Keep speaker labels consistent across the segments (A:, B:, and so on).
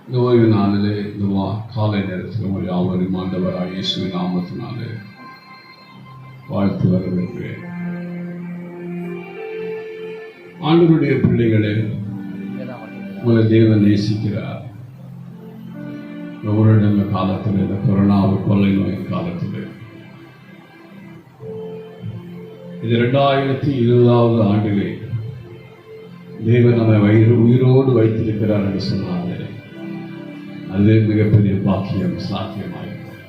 A: இந்த ஓய்வு நாளிலே இந்த காலை நேரத்தில் உங்கள் யாவரும் ஆண்டவராகிய இயேசுவின் நாமத்தினாலே வாழ்த்து வரவேற்கிறேன். ஆண்டவருடைய பிள்ளைகளே, உங்களை தேவன் நேசிக்கிறார். ஊரடங்கு காலத்தில், இந்த கொரோனா கொள்ளை நோய் காலத்தில், இது 2020 ஆண்டிலே தேவன் நம்மை உயிரோடு வைத்திருக்கிறார் என்று சொன்னாலே அதுவே மிகப்பெரிய பாக்கியம், சாத்தியமாயிருக்கும்.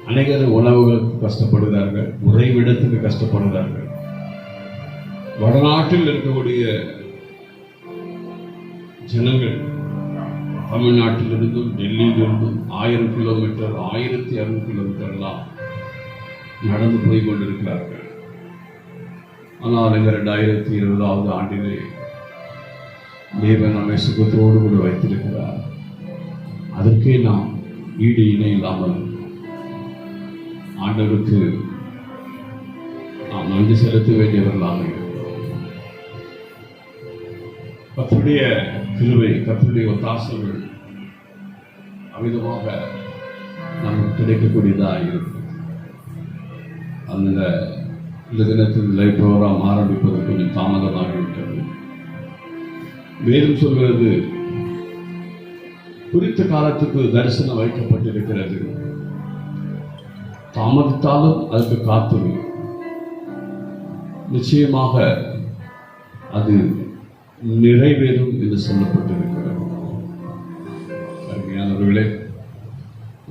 A: அநேகர் உணவுகளுக்கு கஷ்டப்படுகிறார்கள், உறைவிடத்துக்கு கஷ்டப்படுகிறார்கள். வடநாட்டில் இருக்கக்கூடிய ஜனங்கள் தமிழ்நாட்டிலிருந்தும் டெல்லியிலிருந்தும் 1000 கிலோமீட்டர் 1200 கிலோமீட்டர் எல்லாம் நடந்து போய் கொண்டிருக்கிறார்கள். ஆனால் இந்த 2020 ஆண்டிலே தேவன் நம்மை சுகத்தோடு கூட வைத்திருக்கிறார். அதற்கே நாம் ஈடு இணை இல்லாமல் ஆண்டவருக்கு நாம் நன்றி செலுத்த வேண்டியவர்களாக இருக்கிறோம். கர்த்தருடைய கிருபை, கர்த்தருடைய ஒத்தாசைகள் அமிதமாக நமக்கு கிடைக்கக்கூடியதாக இருக்கும். அந்த இந்த தினத்தில் லைவ் ப்ரோக்ராம் ஆரம்பிப்பது கொஞ்சம் தாமதமாகிவிட்டது. வேதம் சொல்கிறது, குறித்த காலத்துக்கு தரிசனம் வைக்கப்பட்டிருக்கிறது, தாமதித்தாலும் அதுக்கு காத்துரு, நிச்சயமாக அது நிறைவேறும் என்று சொல்லப்பட்டிருக்கிறது. அருமையானவர்களே,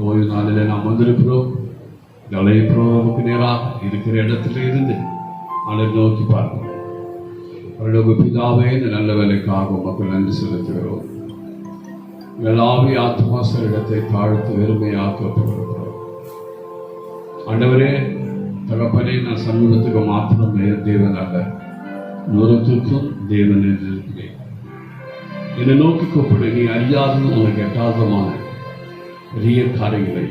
A: ஓய்வு நாளிலே நாம் வந்திருக்கிறோம். லைவ் ப்ரோக்ராமுக்கு நேராக இருக்கிற இடத்துல இருந்து அதை நோக்கி பார்க்கிறோம். அவருடைய பிதாவே, இந்த நல்ல வேலைக்காக மக்கள் நன்றி செலுத்துகிறோம். எல்லாவே ஆத்மாச இடத்தை தாழ்த்து வெறுமையாக்கப்படுகிறோம். ஆண்டவரே, தகப்பனே, நான் சமூகத்துக்கு மாத்திரம் தேவன் அல்ல, நூறத்திற்கும் தேவன் என்று இருக்கிறேன். என்னை நோக்கி கூப்பிடு. நீ அறியாததும் உனக்கு எட்டாதமான பெரிய காரியங்களை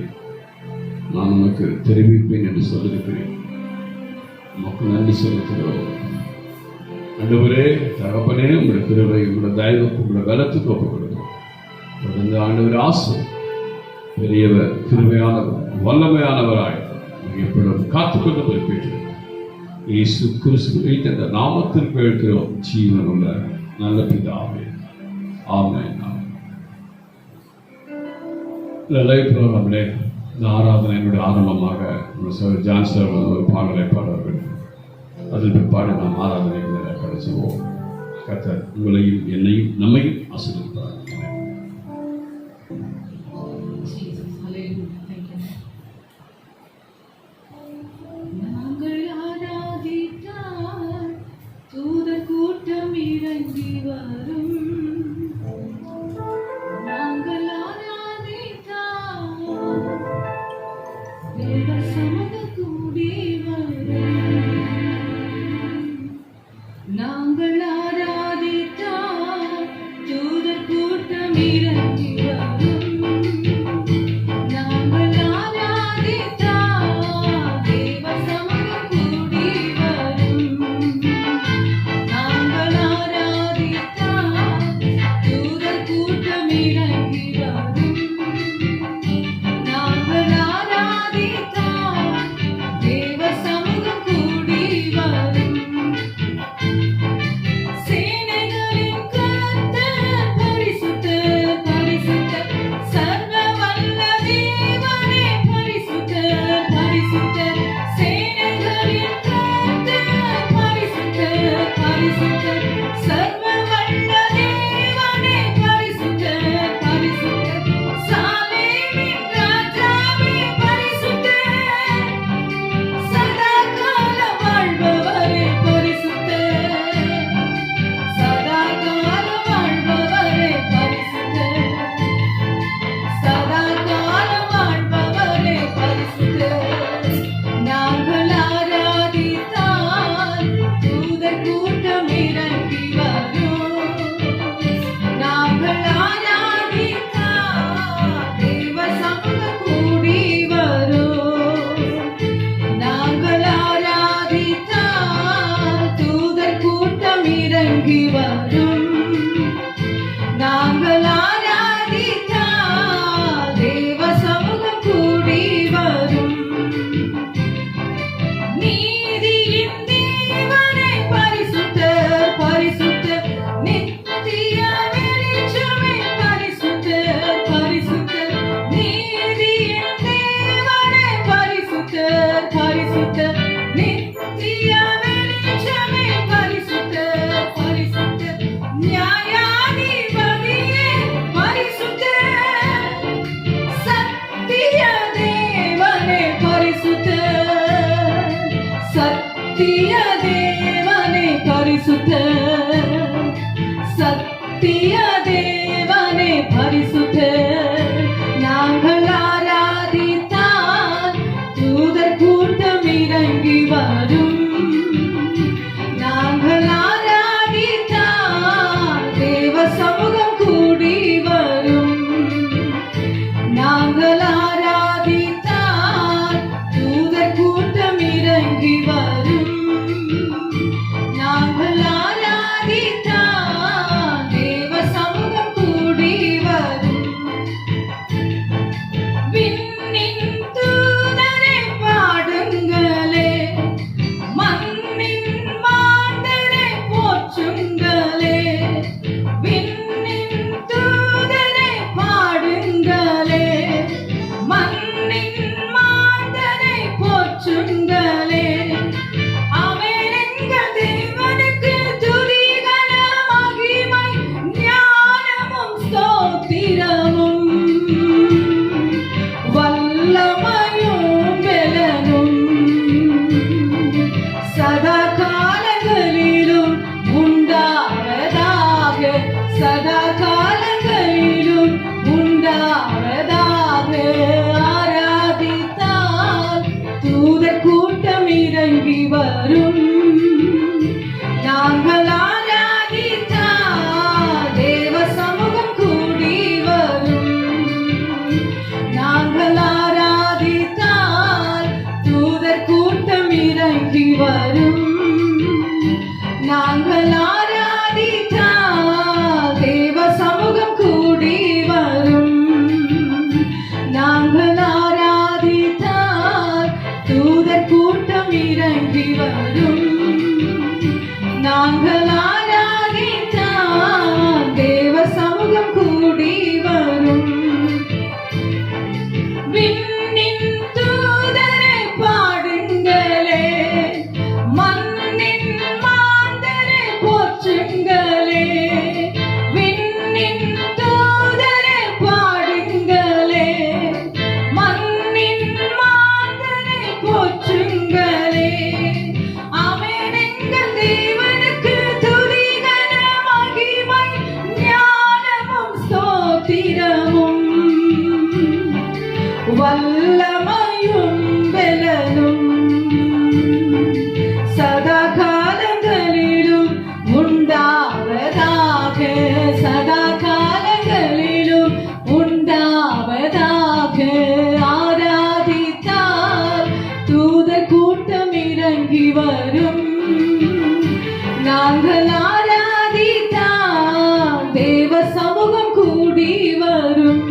A: நான் உனக்கு தெரிவிப்பேன் என்று சொல்லியிருக்கிறேன். நமக்கு நன்றி செலுத்துகிறோம். ஆண்டவரே, தகப்பனே, உங்களுடைய கிருபை, உங்களுடைய தயவுக்கு, உங்களுடைய பலத்துக்கு ஒப்புக்கொடுக்கிறோம். தொடர்ந்து ஆண்டவர் ஆசை பெரியவர், கிருபையானவர், வல்லமையானவராய் எப்பொழுதும் காத்துக்கொண்டு பொறுப்பேற்று இயேசு கிறிஸ்து இந்த நாமத்திற்கு இருக்கிறோம் ஜீவன் உள்ள நல்ல பிதாவே, ஆமென். லைவ் ப்ரோக்ராமிலே இந்த ஆராதனையினுடைய ஆரம்பமாக ஜான் சார் ஒரு பாடலை பாடுவார்கள். அதில் பிற்பாடு நாம் ஆராதனை கடைசிவோம். கர்த்தர் உங்களையும் என்னையும் நம்மையும் ஆசீர்வதிப்பார்.
B: சத்திய தேவனே பரிசுத்தர். நாங்கள் ஆராதித்தால் தூதர் கூட்டம் இறங்கி வரும். நாங்கள் ஆராதித்தால் தேவ சமூகம் கூடி வரும். நாங்கள் ஆராதித்தால் தூதர் கூட்டம் இறங்கி வரும். நாங்கள் ஆராதித்தால் தேவ சமூகம் கூடி வரும். விண்ணின் தூதரை பாடுங்களே, மண்ணின் மாந்தரை போற்றுங்களே. விண்ணின் தூதரை பாடுங்களே, மண்ணின் மாந்தரை போற்றுங்களே. அவன் எங்கள் தேவனுக்கு துதி கன மகிமை ஞானமும் ஸ்தோத்திரமும் வல்லமையும் பெலனும் சதா காலங்களிலும் உண்டாவதாக. சதா காலங்களிலும் உண்டாவதாக. ஆராதித்தால் தூதர் கூட்டம் இறங்கி வரும். நாங்கள் ஆராதித்தால் தேவ சமூகம் கூடி வரும். நாங்கள் ஆராதித்தால் தூதர் கூட்டம் இறங்கி வரும். நாங்கள் ஆராதித்தால் தேவ சமூகம் கூடி வரும். நாங்கள் ஆராதித்தால் தூதர் கூட்டம் இறங்கி வரும். நாங்கள் ஆராதித்தால் தேவ சமூகம் கூடி வரும். விண்ணின் தூதரை பாடுங்களே, மண்ணின் மாந்தரை போற்றுங்களே. விண்ணின் தூதரை பாடுங்களே, மண்ணின் மாந்தரை போற்றுங்களே. அவன் எங்கள் தேவனுக்கு துதி கன மகிமை ஞானமும் ஸ்தோத்திரமும் வல்லமையும் பெலனும் சதா காலங்களிலும் உண்டாவதாக. சதா காலங்களிலும் உண்டாவதாக. ஆராதித்தால் தூதர் கூட்டம் இறங்கி வரும். நாங்கள் ஆராதித்தால் தேவ சமூகம் கூடி வரும்.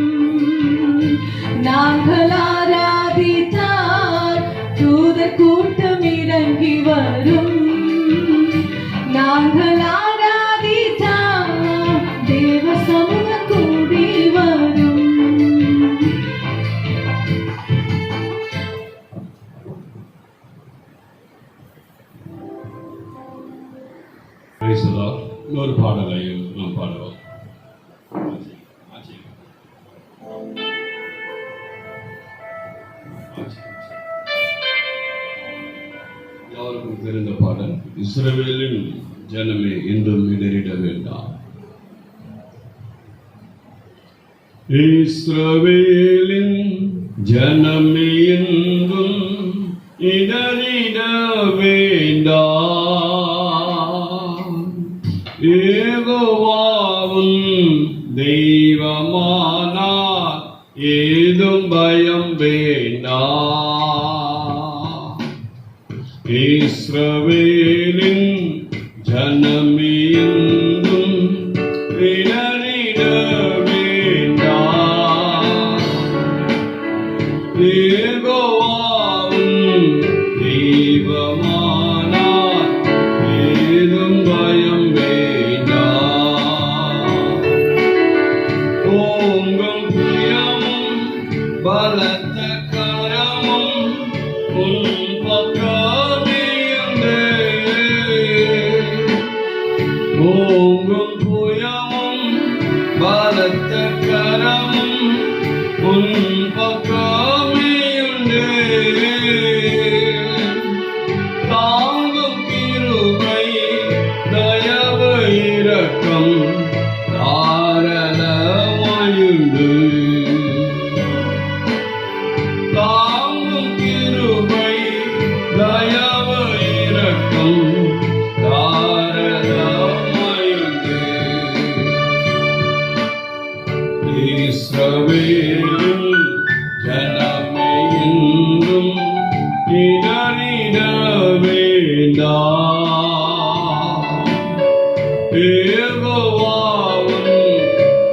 B: நாங்கள் ஆராதித்தால் தூதர் கூட்டம் இறங்கி வரும். நாங்கள் ஆராதித்தால் தேவ சமூகம் கூடி வரும்.
A: Praise the Lord. இன்னொரு பாடலையும் நாம் பாடுவோம். யாருக்கும் தெரிந்த பாடல். இஸ்ரவேலின் ஜனமே என்றும் இடறிட வேண்டாம். இஸ்ரவேலின் ஜனமே என்றும் இடறிட வேண்டாம். யெகோவாவும் தெய்வமானார், ஏதும் பயம் வேண்டாம். இஸ்ரவேலின் ஜனமே என்றும் இடறிட வேண்டாம். யெகோவாவும் தெய்வமானார், ஏதும் பயம் வேண்டாம். ஓங்கும் புயமும் பலத்த கரமும் உன் பக்கமே உண்டு. ஓங்கும் புயமும் தாராளமாயுண்டு. தாங்கும் கிருபை தயவு இரக்கம் தாராளமாயுண்டு. இஸ்ரவேலின் ஜனமே என்றும் இடறிட வேண்டாம். யெகோவாவும்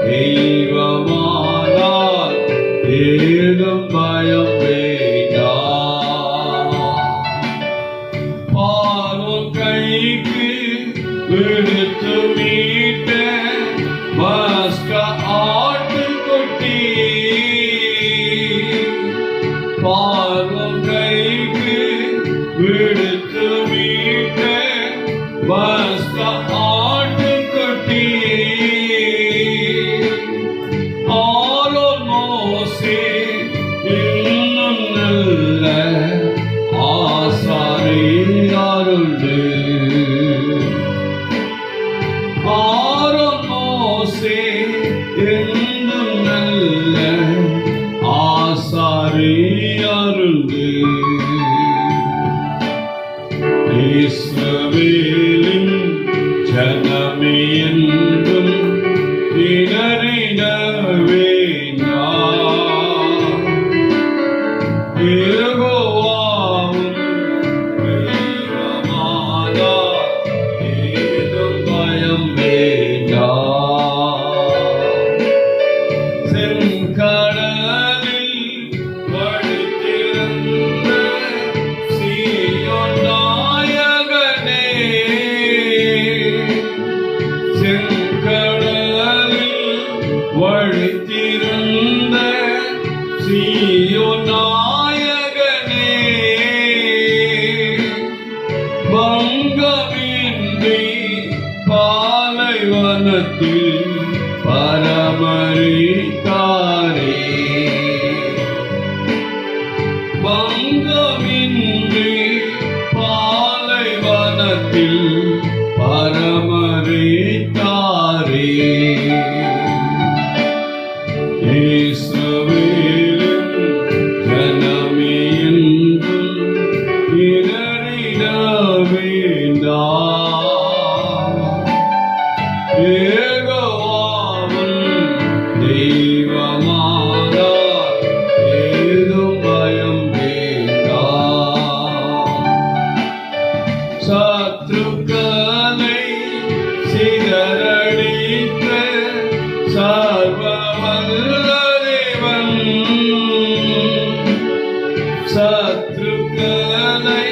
A: தெய்வமானார் ஏதும் பயம் வேண்டாம். பார்வோன் கைக்கு விடுத்து மீட்ட வஸ்க ஆட்டுக்குட்டி, பார்வோன் கைக்கு விடுத்து மீட்ட வஸ்க ஆட்டுக்குட்டி. ஆரோன் மோசே இன்னும் நல்ல ஆசாரியருண்டு. ஆரோன் மோசே இன்னும் நல்ல ஆசாரியருண்டு. இஸ்ரவேலின் ஜனமே என்றும் இடறிட வேண்டாம். யெகோவாவும் தெய்வமானார் ஏதும் பயம் வேண்டாம். செங்கடலில் வழித்திருந்த சீயோன் நாயகனே, செங்கடலில் வழித்திருந்த சீயோன் நாயகனே, பங்கமின்றி பாலைவனத்தில் பரமரித்தாரே. பங்கமின்றி பாலைவனத்தில் பரமரித்தாரே. இஸ்ரவேலின் ஜனமே என்றும் இடறிட வேண்டாம். யெகோவாவும் தெய்வமானார் ஏதும் பயம் வேண்டாம். சத்துருக்களை சிதறடித்த சர்வவல்ல தேவன், சத்துருக்களை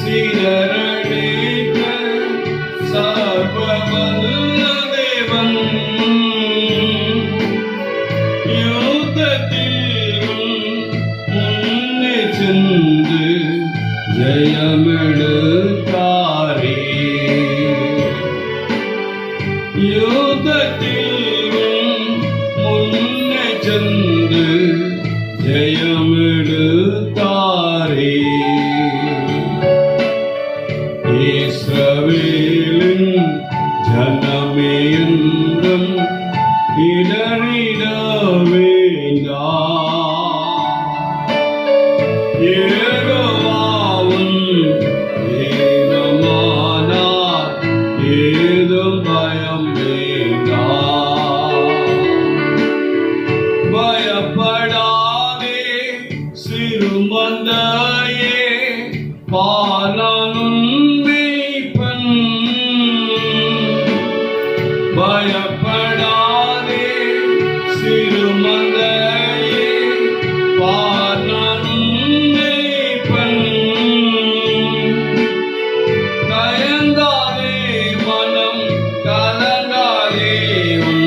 A: சிதறடித்த சர்வவல்ல தேவன், யுத்தத்தில் முன்னே சென்று ஜெயமெடுத்தாரே. யுத்தத்தில் முன்னே சென்று ஜெயமெடுத்தாரே. இஸ்ரவேலின் ஜனமே என்றும் இடறிட வேண்டாம். யெகோவாவும் தெய்வமானார் ஏதும் பயம் வேண்டாம். பயப்படாதே சிறுமந்தையே, பாலனும் மேய்ப்பன். பயப்படாதே சிறுமந்தையே, பாலனும் மேய்ப்பன். தயங்காதே மனம் கலங்காதே, உன்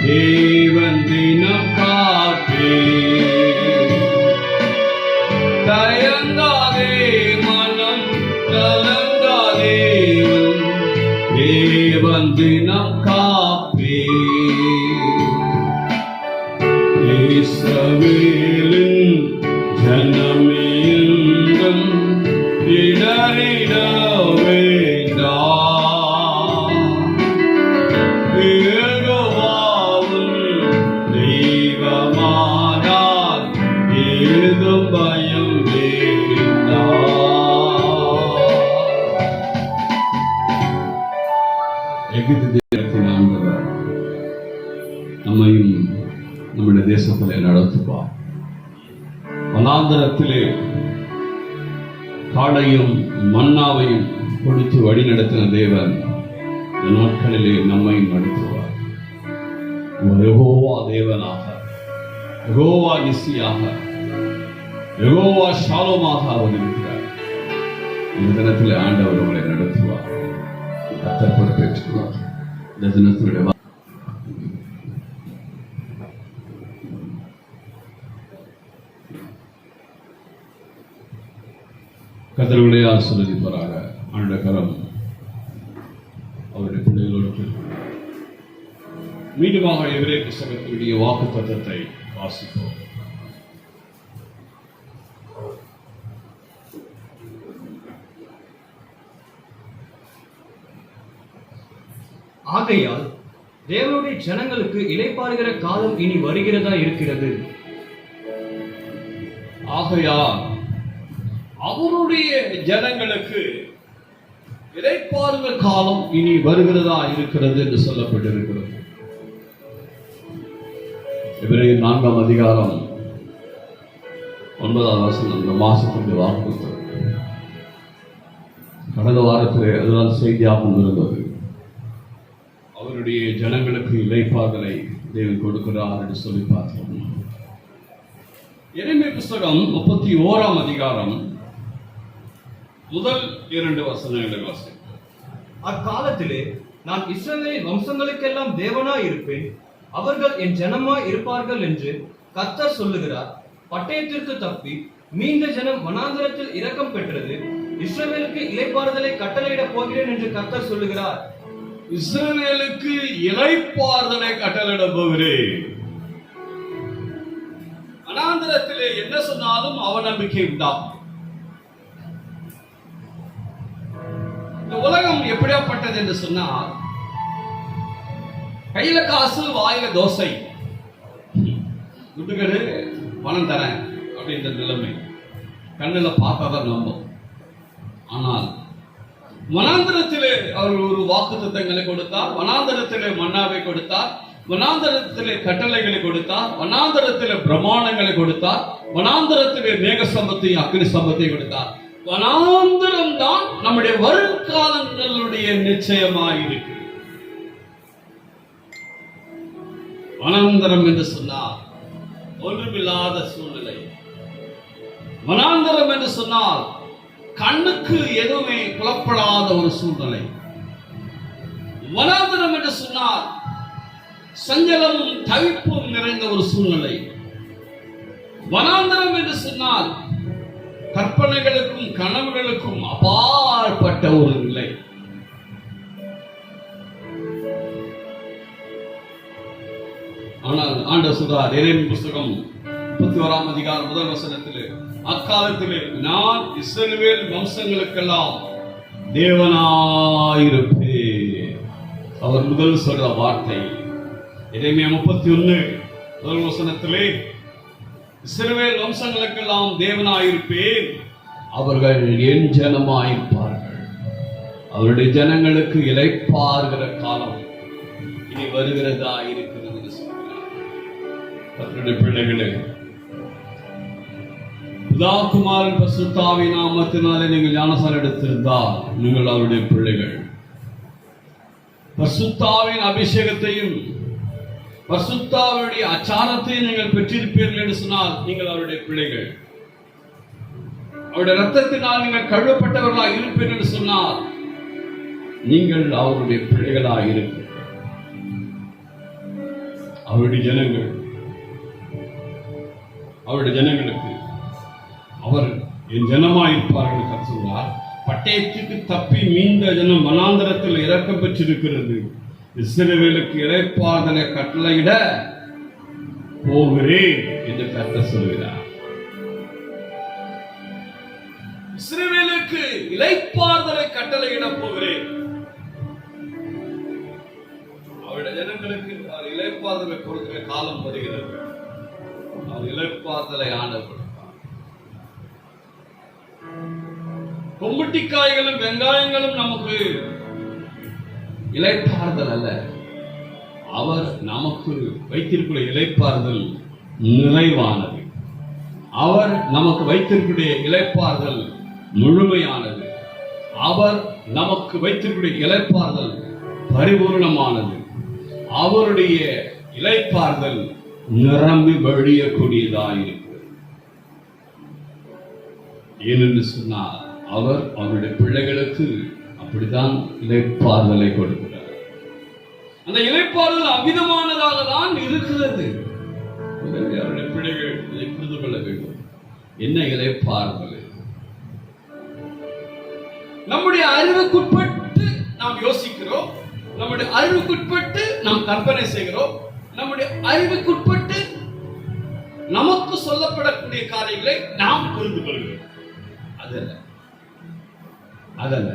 A: தேவன் தினம் காப்பே. தயங்காதே மனம் கலங்காதே, உன் தேவன் தினம் காப்பே. இஸ்ரவேலின் ஜனமே என்றும் இடறிட வேண்டாம். நம்மையும் நம்முடைய தேசத்திலே நடத்துவார். வனாந்தரத்திலே காளையும் மன்னாவையும் கொடுத்து வழி நடத்தின தேவன் இந்த நாட்களிலே நம்மையும் நடத்துவார். யெகோவா தேவனாக, யெகோவா நிசியாக, யெகோவா ஷாலோமாக அவர் இருக்கிறார். இந்த தினத்தில் ஆண்டவர் உங்களை நடத்துவார். கர்த்தர் பொறுப்பேற்றுவார். இந்த தினத்தினுடைய கர்த்தருடைய ஆசீர்வதிப்பாராக. ஆண்ட கரம் அவருடைய பிள்ளைகளோடு மீண்டுமாக எபிரேய புத்தகத்தினுடைய வாக்குத்தத்தத்தை வாசிப்போம்.
C: ஆகையால் தேவனுடைய ஜனங்களுக்கு இளைப்பாறுகிற காலம் இனி வருகிறதா இருக்கிறது.
A: ஆகையால் அவருடைய ஜனங்களுக்கு இளைப்பாறுகிற காலம் இனி வருகிறதா இருக்கிறது என்று சொல்லப்பட்டிருக்கிறது. எபிரேயர் 4ஆம் அதிகாரம் 9ஆம் வசனம் இந்த மாசத்துக்கு வாக்குத்தத்தம். கடந்த வாரத்திலே அதுதான் செய்தியாக இருந்தது. அவருடைய ஜனங்களுக்கு இளைப்பாறுதலை தேவன் கொடுக்கிறார் என்று சொல்லி பார்த்தோம். எரேமியா புத்தகம் 31ஆம் அதிகாரம் முதல் 2 வசனங்களை வாசிப்போம்.
C: அக்காலத்திலே நான் இஸ்ரவேல் வம்சங்களுக்கெல்லாம் தேவனாய் இருப்பேன், அவர்கள் என் ஜனமாய் இருப்பார்கள் என்று கர்த்தர் சொல்லுகிறார். பட்டயத்திற்கு தப்பி மீண்ட ஜனம் வனாந்தரத்தில் இரக்கம் பெற்றது. இஸ்ரவேலுக்கு இளைப்பாறுதலை கட்டளையிடப் போகிறேன் என்று கர்த்தர் சொல்லுகிறார்.
A: இஸ்ரவேலுக்கு இளைப்பாறுதலை கட்டளையிட போகிறேன். வனாந்தரத்திலே என்ன சொன்னாலும் அவநம்பிக்கை உண்டாகும். இந்த உலகம் எப்படியாப்பட்டது என்று சொன்னால், கையில காசு வாயில தோசை, துட்டுக்கடு பணம் தரேன் அப்படின்ற நிலைமை. கண்ணுல பார்த்தாதான் நம்பும். ஆனால் வனாந்தரத்திலே அவர்கள் ஒரு வாக்குத்தத்தங்களை கொடுத்தார். வனாந்தரத்திலே மன்னாவை கொடுத்தார். வனாந்தரத்திலே கட்டளைகளை கொடுத்தார். வனாந்தரத்திலே பிரமாணங்களை கொடுத்தார். வனாந்தரத்திலே மேக சம்பத்தையும் அக்னி சம்பத்தையும் கொடுத்தார். வனாந்தரம் தான் நம்முடைய வருங்காலங்களுடைய நிச்சயமாயிருக்கு. வனாந்தரம் என்று சொன்னால் ஒன்றுமில்லாத சூழ்நிலை. வனாந்தரம் என்று சொன்னால் கண்ணுக்கு எதுவுமே புலப்படாத ஒரு சூழ்நிலை. வனாந்தரம் என்று சொன்னால் சஞ்சலமும் தவிப்பும் நிறைந்த ஒரு சூழ்நிலை. வனாந்தரம் என்று சொன்னால் கற்பனைகளுக்கும் கனவுகளுக்கும் அப்பாற்பட்ட ஒரு நிலை. ஆனால் ஆண்டவர் சொல்றார் எரேமியா புத்தகம் 31ஆம் அதிகாரம் முதல் வசனத்திலே, அக்காலத்திலே நான் இஸ்ரவேல் வம்சங்களுக்கெல்லாம் தேவனாயிருப்பேன். அவர் முதல் சொல்ற வார்த்தை எரேமியா 31 முதல் வசனத்திலே, இஸ்ரவேல் வம்சங்களுக்கெல்லாம் தேவனாயிருப்பேன், அவர்கள் என் ஜனமாயிருப்பார்கள். அவருடைய ஜனங்களுக்கு இளைப்பாறுகிற காலம் இனி வருகிறதா இருக்கிறது என்று சொல்கிறார். கர்த்தருடைய பிள்ளைகளே, பிதா குமாரன் பரிசுத்த ஆவியின் நாமத்தினாலே நீங்கள் ஞானஸ்நானம் எடுத்திருந்தால் நீங்கள் அவருடைய பிள்ளைகள். பரிசுத்த ஆவியின் அபிஷேகத்தையும் பரிசுத்த ஆவியுடைய அச்சாரத்தையும் நீங்கள் பெற்றிருப்பீர்கள் என்று சொன்னால் நீங்கள் அவருடைய பிள்ளைகள். அவருடைய ரத்தத்தினால் நீங்கள் கழுவப்பட்டவர்களாக இருப்பீர்கள் என்று சொன்னால் நீங்கள் அவருடைய பிள்ளைகளாக இருப்பீர்கள். அவருடைய ஜனங்கள், அவருடைய ஜனங்களுக்கு அவர் என் ஜனமாயிருப்பார்கள் என்று சொல்றார். பட்டயத்துக்கு தப்பி மீண்ட ஜனம் வனாந்தரத்தில் இரக்கம் பெற்றிருக்கிறது. இஸ்ரவேலுக்கு இளைப்பாறுதலை கட்டளையிட போகிறேன் என்று கர்த்தர் சொல்கிறார். இஸ்ரவேலுக்கு இளைப்பாறுதலை கட்டளையிட போகிறேன். அவருடைய ஜனங்களுக்கு அவர் இளைப்பாறுதலை கொடுக்கிற காலம் வருகிறது. அவர் இளைப்பாறுதலை ஆண்டவர். கொம்புட்டிக்காய்களும் வெங்காயங்களும் நமக்கு இளைப்பாறுதல் அல்ல. அவர் நமக்கு வைத்திருக்கிற இளைப்பாறுதல் நிறைவானது. அவர் நமக்கு வைத்திருக்கிற இளைப்பாறுதல் முழுமையானது. அவர் நமக்கு வைத்திருக்கிற இளைப்பாறுதல் பரிபூர்ணமானது. அவருடைய இளைப்பாறுதல் நிரம்பி வழியக்கூடியதாயிருக்கிறது. ஏனென்று சொன்னால் அவர் அவருடைய பிள்ளைகளுக்கு அப்படித்தான் இளைப்பாறுதலை கொடுக்கிறார். அந்த இளைப்பாறுதல் அமிதமானதாக தான் இருக்கிறது. அவருடைய பிள்ளைகள் இதை புரிந்து கொள்ள வேண்டும். என்ன இளைப்பாறுதல்? நம்முடைய அறிவுக்குட்பட்டு நாம் யோசிக்கிறோம், நம்முடைய அறிவுக்குட்பட்டு நாம் கற்பனை செய்கிறோம், நம்முடைய அறிவுக்குட்பட்டு நமக்கு சொல்லப்படக்கூடிய காரியங்களை நாம் புரிந்து கொள்கிறோம். அதல்ல.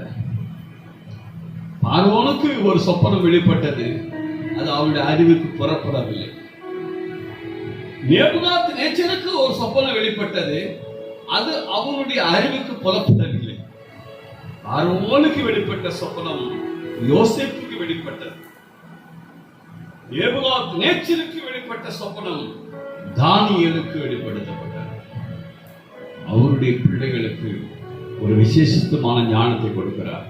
A: பார்வோனுக்கு ஒரு சொப்பனம் வெளிப்பட்டது, அது அவருடைய அறிவுக்கு புறப்படவில்லை. நேபுகாத்நேச்சருக்கு ஒரு சொப்பனம் வெளிப்பட்டது, அது அவனுடைய அறிவுக்கு புறப்படவில்லை. பார்வோனுக்கு வெளிப்பட்ட சொப்பனம் யோசேப்புக்கு வெளிப்பட்டது. நேபுகாத்நேச்சருக்கு வெளிப்பட்ட சொப்பனம் தானியேலுக்கு வெளிப்படுத்தப்பட்டது. அவருடைய பிள்ளைகளுக்கு ஒரு விசேஷமான ஞானத்தை கொடுக்கிறார்.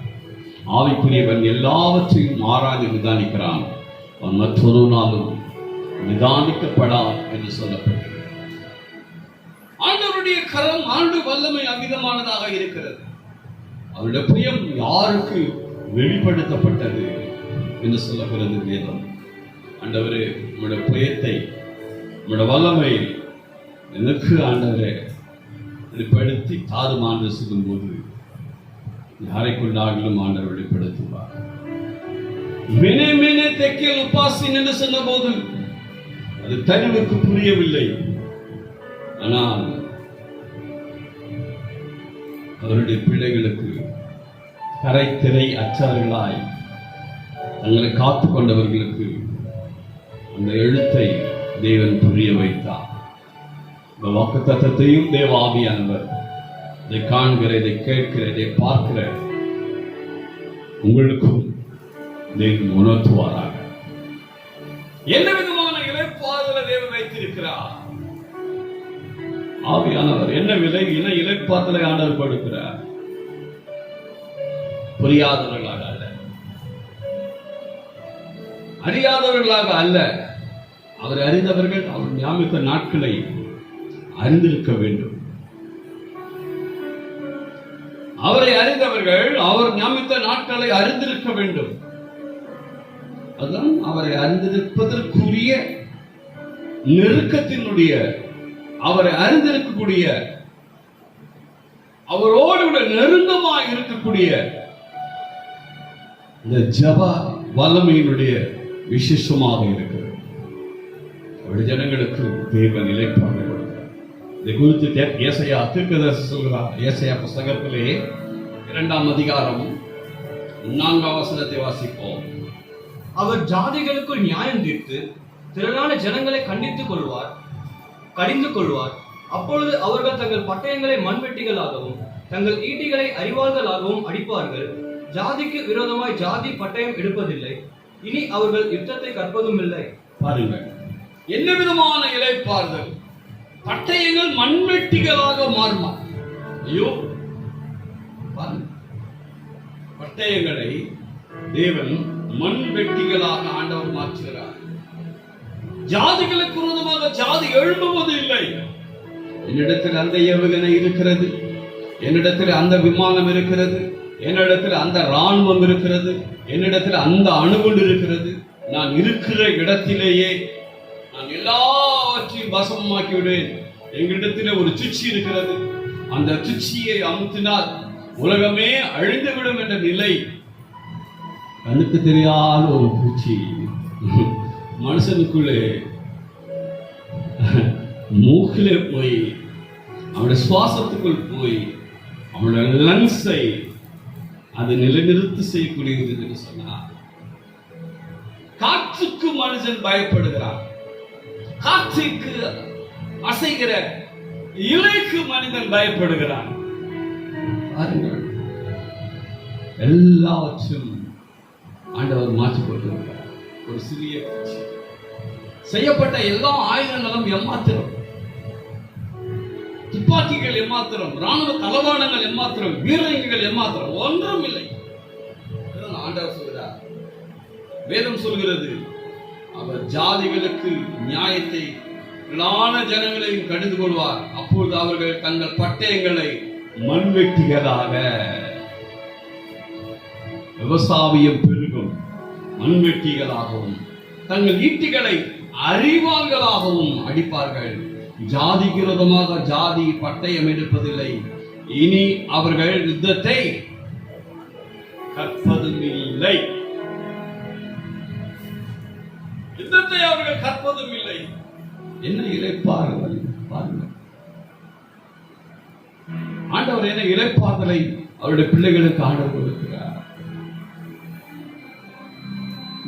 A: ஆவிக்குரியவன் எல்லாவற்றையும் ஆராய்ந்து நிதானிக்கிறான், அவன் மற்றொரு நாளும் நிதானிக்கப்படான் என்று சொல்லப்பட்டது. ஆண்டவருடைய கரம், ஆண்டு வல்லமை அமிதமானதாக இருக்கிறது. அவருடைய புயம் யாருக்கு வெளிப்படுத்தப்பட்டது என்று சொல்லுகிறது வேதம். ஆண்டவரே, உங்களுடைய புயத்தை, உங்களுடைய வல்லமை எனக்கு ஆண்டவரே வெளிப்படுத்தி தாருமாறு சொல்லும் போது யாரை கொண்டாகிலும் ஆண்டவர் வெளிப்படுத்துவார். மேனே மேனே தெக்கேல் உபாசின் என்று சொன்ன போது அது தனிவுக்கு புரியவில்லை. ஆனால் அவருடைய பிள்ளைகளுக்கு கரை திரை அச்சர்களாய் தங்களை காத்துக் கொண்டவர்களுக்கு அந்த எழுத்தை தேவன் புரிய வைத்தார். இந்த வாக்குத்தத்தத்தையும் தேவ ஆவியானவர் இதை காண்கிற, இதை கேட்கிற, இதை பார்க்கிற உங்களுக்கும் தேவன் உணர்த்துவாராக. என்ன விதமான இளைப்பாறுதலை தேவன் வைத்திருக்கிறார்? ஆவியானவர் என்ன இளைப்பாறுதலை ஆண்டவர் கொடுக்கிறார்? புரியாதவர்களாக அல்ல, அறியாதவர்களாக அல்ல, அவர் அறிந்தவர்கள் அவர் நியமித்த நாட்களை அறிந்திருக்க வேண்டும். அவரை அறிந்தவர்கள் அவர் நியமித்த நாட்களை அறிந்திருக்க வேண்டும். அதுதான் அவரை அறிந்திருப்பதற்குரிய நெருக்கத்தினுடைய, அவரை அறிந்திருக்கக்கூடிய, அவரோடு நெருங்கமாக இருக்கக்கூடிய இந்த ஜப வல்லமையினுடைய விசேஷமாக இருக்கிறது. அவருடைய ஜனங்களுக்கு தேவன் இளைப்பாறுதலை கொடுக்கிறார். இதை குறித்து ஏசாயா தீர்க்கதரிசி சொல்கிறார். ஏசாயா புஸ்தகத்திலே 2ஆம் அதிகாரம் 4ஆம் வசனத்தை வாசிப்போம்.
C: அவர் ஜாதிகளுக்குள் நியாயம் தீர்த்து திரளான ஜனங்களை கடிந்து கொள்வார். அப்பொழுது அவர்கள் தங்கள் பட்டயங்களை மண்வெட்டிகளாகவும் தங்கள் ஈட்டிகளை அரிவாள்களாகவும் அடிப்பார்கள். ஜாதிக்கு விரோதமாய் ஜாதி பட்டயம் எடுப்பதில்லை, இனி அவர்கள் யுத்தத்தை கற்பதும் இல்லை.
A: பாருங்கள், என்ன விதமான இளைப்பாறுதல்! பட்டயங்கள் மண்வெட்டிகளாக மாறுமா? ஐயோ, பட்டயங்களை தேவன் மண்வெட்டிகளாக ஆண்டவர் மாற்றுகிறார். ஜாதிகளுக்கு விரோதமாக ஜாதி எழும்புவது இல்லை. என்னிடத்தில் அந்த ஏவுகணை இருக்கிறது, என்னிடத்தில் அந்த விமானம் இருக்கிறது, என்னிடத்தில் அந்த ராணுவம் இருக்கிறது, என்னிடத்தில் அந்த அணுகுண்டு இருக்கிறது. நான் இருக்கிற இடத்திலேயே நான் எல்லாவற்றையும் வசமாக்கி விடுவேன். எங்களிடத்தில் ஒரு சுச்சி இருக்கிறது, அந்த சுச்சியை அமுத்தினால் உலகமே அழிந்துவிடும் என்ற நிலை. கண்ணுக்கு தெரியாத ஒரு பூச்சி மனுஷனுக்குள்ளே மூக்கிலே போய் அவனுடைய சுவாசத்துக்குள் போய் அவனுடைய லங்ஸை அது நிலைநிறுத்தி செய்யக்கூடியது என்று சொன்னார். காற்றுக்கு மனுஷன் பயப்படுகிறான், காற்றுக்கு அசைகிற இலைக்கு மனிதன் பயப்படுகிறான். பாருங்கள், எல்லாவற்றும் ஆண்டவர் மாற்றி போட்டிருக்கிறார். ஒரு சிறிய பூச்சி. செய்யப்பட்ட எல்லா ஆயுதங்களும் எம்மாத்திரம், துப்பாக்கிகள் எம்மாத்திரம், ராணுவ தளவாடங்கள் எம்மாத்திரம், வீரங்கள் எம்மாத்திரம், ஒன்றும் இல்லை. ஆண்டவர் சொல்கிறார், வேதம் சொல்கிறது, அவர் ஜாதிகளுக்கு நியாயத்தை ஜனங்களையும் கடிந்து கொள்வார். அப்பொழுது அவர்கள் தங்கள் பட்டயங்களை மண்வெட்டிகளாக, விவசாயம் பெருகும், மண்வெட்டிகளாகவும் தங்கள் ஈட்டிகளை அறிவாள்களாகவும் அடிப்பார்கள். ஜாதிக்கு விரோதமாக ஜாதி பட்டயம் எடுப்பதில்லை. இனி அவர்கள் யுத்தத்தை கற்பதும் இல்லை. யுத்தத்தை அவர்கள் கற்பதும் இல்லை. என்ன இளைப்பாறுதல் பாருங்கள். ஆண்டவர் என்ன இளைப்பாறுதலை அவருடைய பிள்ளைகளுக்கு ஆண்டவர் கொடுக்கிறார்.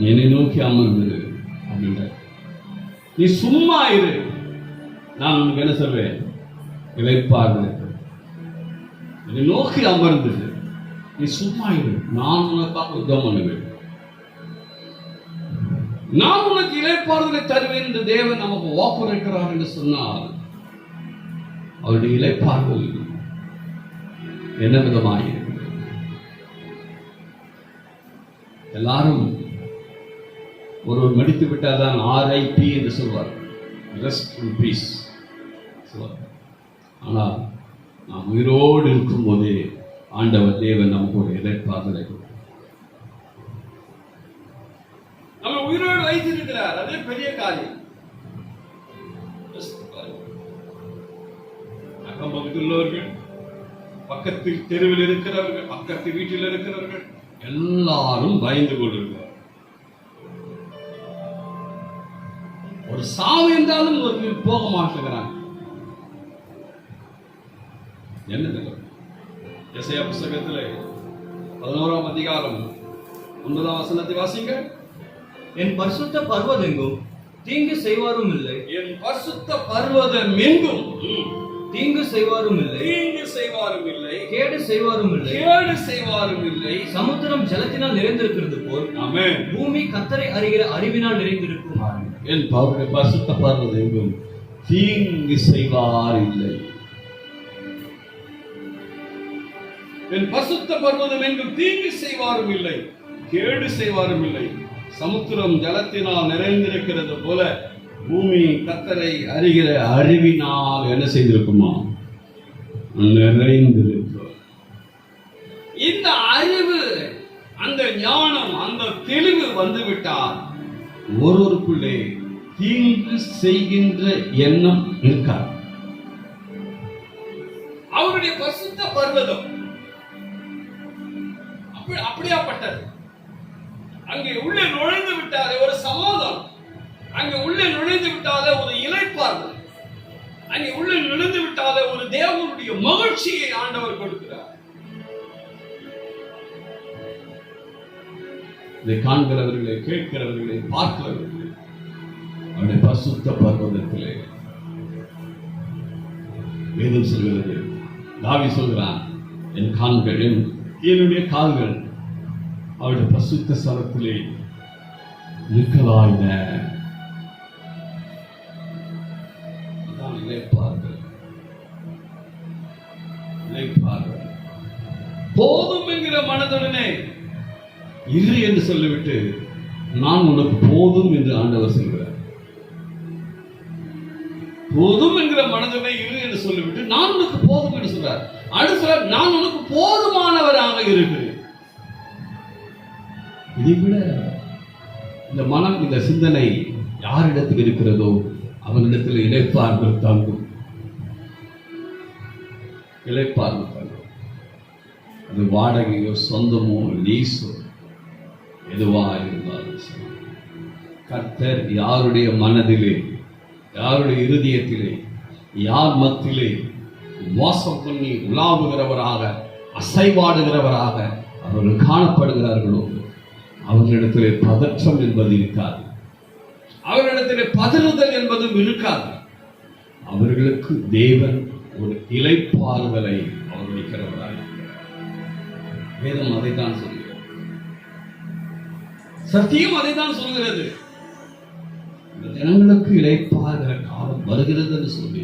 A: என்னை நோக்கி அமர்ந்து அப்படின்ற, நீ சும்மா இரு, நான் உனக்கு என்ன சொல்வேன், இளைப்பாறுதல். என்னை நோக்கி அமர்ந்து நீ சும்மா இரு, நான் உனக்காக யுத்தம் பண்ணுவேன், நான் உனக்கு இளைப்பாறுதலை தருவேன் என்று தேவன் நமக்கு வாக்குரைக்கிறார் என்று சொன்னால், அவருடைய இளைப்பாறுதல் என்ன விதமாக எல்லாரும் ஒருவர் மடித்து விட்டால் தான் RIP என்று சொல்வார், ரெஸ்ட் இன் பீஸ். ஆனால் நாம் உயிரோடு இருக்கும் போதே ஆண்டவர் தேவன் நமக்கு ஒரு இளைப்பாறுதலை கொடுக்கிறார். நம்ம உயிரோடு வைத்திருக்கிறார், அதே பெரிய காரியம். அக்கம் பக்கத்தில் உள்ளவர்கள், பக்கத்து தெருவில் இருக்கிறவர்கள், பக்கத்து வீட்டில் இருக்கிறவர்கள் எல்லாரும் பயந்து கொண்டிருக்கிறார். ஒரு சாவு என்றாலும் ஒரு போக மாட்டேங்கிறாங்க. என்ன எசையா புஸ்தகத்தில் 11ஆம் அதிகாரம் 9ஆம் வசனத்தை வாசிங்க.
C: என் பரிசுத்த பர்வதெங்கும் தீங்கு செய்வாரும் இல்லை,
A: என் பரிசுத்த பர்வதம் எங்கும்
C: தீங்கு செய்வாரும் இல்லை,
A: தீங்கு செய்வாரும் இல்லை,
C: கேடு செய்வாரும் இல்லை,
A: கேடு செய்வாரும் இல்லை.
C: சமுத்திரம் ஜலத்தினால் நிறைந்திருக்கிறது போல்
A: ஆமென்,
C: பூமி கர்த்தரை அறிகிற அறிவினால் நிறைந்திருக்கும்.
A: என் பரிசுத்த பர்வதம் எங்கும் தீங்கு செய்வார் இல்லை. என் பரிசுத்த பர்வதம் எங்கும் தீங்கு செய்வாரும் இல்லை, கேடு செய்வாரும் இல்லை. சமுத்திரம் ஜலத்தினால் நிறைந்திருக்கிறது போல பூமி கர்த்தரை அறிகிற அறிவினால் என்ன செய்திருக்குமா, நிறைந்திருக்கும். இந்த அறிவு, அந்த ஞானம், அந்த தெளிவு வந்துவிட்டால் ஒருவருக்குள்ளே தீங்கு செய்கின்ற எண்ணம் இருக்காது. அவருடைய பரிசுத்த பர்வதம் அப்படியாப்பட்டது. அங்கே உள்ளே நுழைந்து விட்டாலே ஒரு சமாதானம், அங்கே உள்ளே நுழைந்து விட்டாலே ஒரு இளைப்பாறுதல், அங்கே உள்ளே நுழைந்து விட்டாலே ஒரு தேவனுடைய மகிழ்ச்சியை ஆண்டவர் கொடுக்கிறார். இதை காண்கிறவர்களே, கேட்கிறவர்களே, பார்க்கிறவர்களே, அவருடைய பரிசுத்த பர்வதத்திலே வேதம் சொல்கிறது, தாவீது சொல்கிறான், என் கால்கள், என்னுடைய கால்கள் அவருடைய பரிசுத்த ஸ்தலத்திலே நிற்கலாயின. போதும் என்கிற மனதுடனே இரு என்று சொல்லிவிட்டு, நான் உனக்கு போதும் என்று ஆண்டவர் சொல்கிறார். போதும் என்கிற மனதுடனே இரு என்று சொல்லிவிட்டு, நான் உனக்கு போதும் என்று சொல்றார். அடுத்த நான் உனக்கு போதுமானவராக இருக்கிறேன். இதை விட இந்த மனம், இந்த சிந்தனை யாரிடத்தில் இருக்கிறதோ அவனிடத்தில் இளைப்பாறுதல் தாங்கும். இளைப்பாறுதல் தாங்கும். அது வாடகையோ சொந்தமோ லீஸோ எதுவா இருந்தாலும் சரி, கர்த்தர் யாருடைய மனதிலே, யாருடைய இருதயத்திலே, யார் மத்தியிலே வாசம் பண்ணி உலாவுகிறவராக, அசைவாடுகிறவராக அவர்கள் காணப்படுகிறார்களோ அவர்களிடத்திலே பதற்றம் என்பது இருக்காது, அவர்களிடத்திலே பதறுதல் என்பதும் இருக்காது. அவர்களுக்கு தேவன் ஒரு இளைப்பாறுதலை அவர் வைக்கிறவராக. வேதம் அதைத்தான் சொல்கிறார். சத்தியம் அதை தான் சொல்கிறது. இந்த ஜனங்களுக்கு இளைப்பாறுகிற காலம் வருகிறது என்று சொல்லி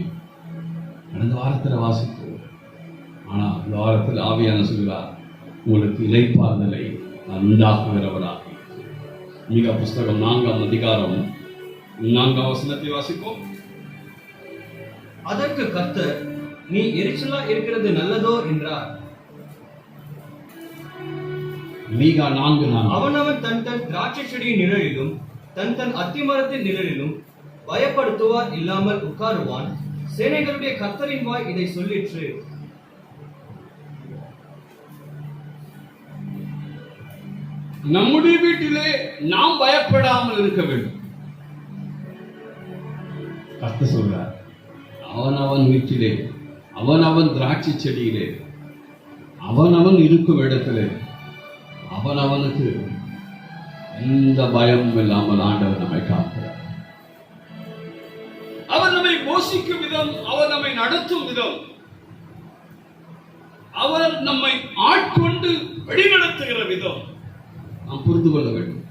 A: கடந்த வாரத்தில் வாசித்தோம். ஆனால் இந்த வாரத்தில் ஆவியான சொல்கிறார், உங்களுக்கு இளைப்பாறுதலை நான் உண்டாக்குகிறவராக. மிக புஸ்தகம் 4ஆம் அதிகாரம் 4ஆம் வசனத்தை வாசிப்போம்.
C: அதற்கு கர்த்தர், நீ எரிச்சலா இருக்கிறது நல்லதோ என்றார்.
A: மீகா 4:4.
C: அவனவன் தன் தன் திராட்சை செடியின் நிழலிலும் தன் தன் அத்திமரத்தின் நிழலிலும் பயப்படுத்துவார் இல்லாமல் உட்காருவான். சேனைகளுடைய கர்த்தரின் வாய் இதை சொல்லிற்று.
A: நம்முடைய வீட்டிலே நாம் பயப்படாமல் இருக்க வேண்டும். கர்த்தர் சொல்றார், அவனவன் வீட்டிலே, அவனவன் திராட்சை செடியிலே, அவனவன் இருக்கும் இடத்திலே அவனவனுக்கு எந்த பயமும் இல்லாமல் ஆண்டவர் நம்மை காக்கிறார். அவர் நம்மை போஷிக்கும் விதம், அவர் நம்மை நடத்தும் விதம், அவர் நம்மை ஆட்கொண்டு வழிநடத்துகிற விதம் நாம் புரிந்து கொள்ள வேண்டும்.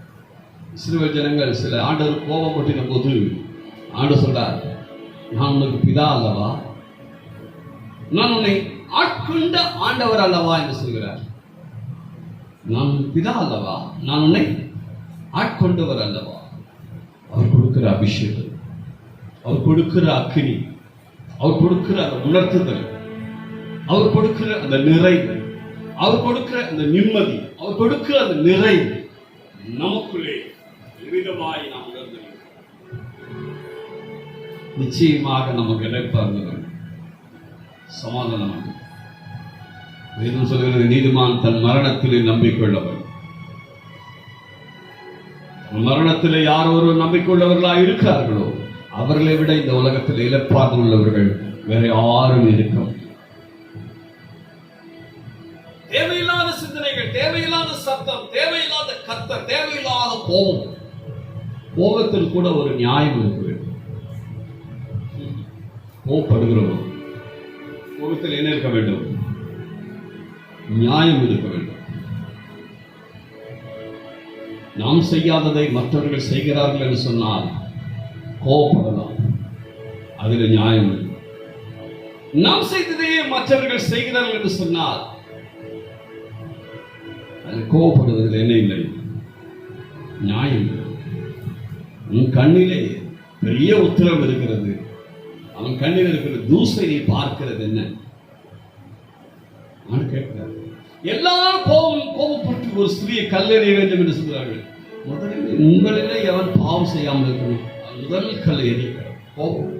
A: இஸ்ரவேல் ஜனங்கள் சில ஆண்டவர் கோபம் பற்றின போது ஆண்டவர் சொல்றார், நான் உனக்கு பிதா அல்லவா, நான் உன்னை ஆட்கொண்ட ஆண்டவர் அல்லவா என்று சொல்கிறார். நான் பிதா அல்லவா, நான் உன்னை ஆட்கொண்டவர் அல்லவா. அவர் கொடுக்கிற அபிஷேகம், அவர் கொடுக்கிற அக்கினி, அவர் கொடுக்கிற அந்த உணர்த்துதல், அவர் கொடுக்கிற அந்த நிறைவு, அவர் கொடுக்கிற அந்த நிம்மதி, அவர் கொடுக்கிற அந்த நிறைவு நமக்குள்ளே விதமாய் நாம் உணர்ந்து நிச்சயமாக நமக்கு இடைப்பார்கள் சமாதானம். வேதம் சொல்கிறது, நீதிமான் தன் மரணத்திலே நம்பிக்கொள்ளவர். மரணத்திலே யார் ஒருவர் நம்பிக்கொள்ளவர்களாக இருக்கிறார்களோ அவர்களை விட இந்த உலகத்தில் இழப்பாது உள்ளவர்கள் வேற யாரும் இருக்கும். தேவையில்லாத சிந்தனைகள், தேவையில்லாத சத்தம், தேவையில்லாத கத்தம், தேவையில்லாத கோபம். கோபத்தில் கூட ஒரு நியாயம் இருக்க வேண்டும். கோபப்படுகிறோம், கோபத்தில் என்ன இருக்க வேண்டும்? நியாயம் இருக்க வேண்டும். நாம் செய்யாததை மற்றவர்கள் செய்கிறார்கள் என்று சொன்னால் கோபப்படலாம், அதில் நியாயம் இல்லை. நாம் செய்ததையே மற்றவர்கள் செய்கிறார்கள் என்று சொன்னால் அதில் கோபப்படுவதில் என்ன இல்லை? நியாயம் இல்லை. உன் கண்ணிலே பெரிய உத்தரவு இருக்கிறது, அவன் கண்ணில் இருக்கிற தூசை நீ பார்க்கிறது என்ன? நான் கேட்கிறேன். எல்லாரும் கோபப்பட்டு ஒரு ஸ்திரியை கல்லெறிய வேண்டும் என்று சொல்கிறார்கள். முதலில் உங்களிலே எவன் பாவம் செய்யாமல் இருக்கணும்? முதல் கல்லை எறிகிறார். கோபம்,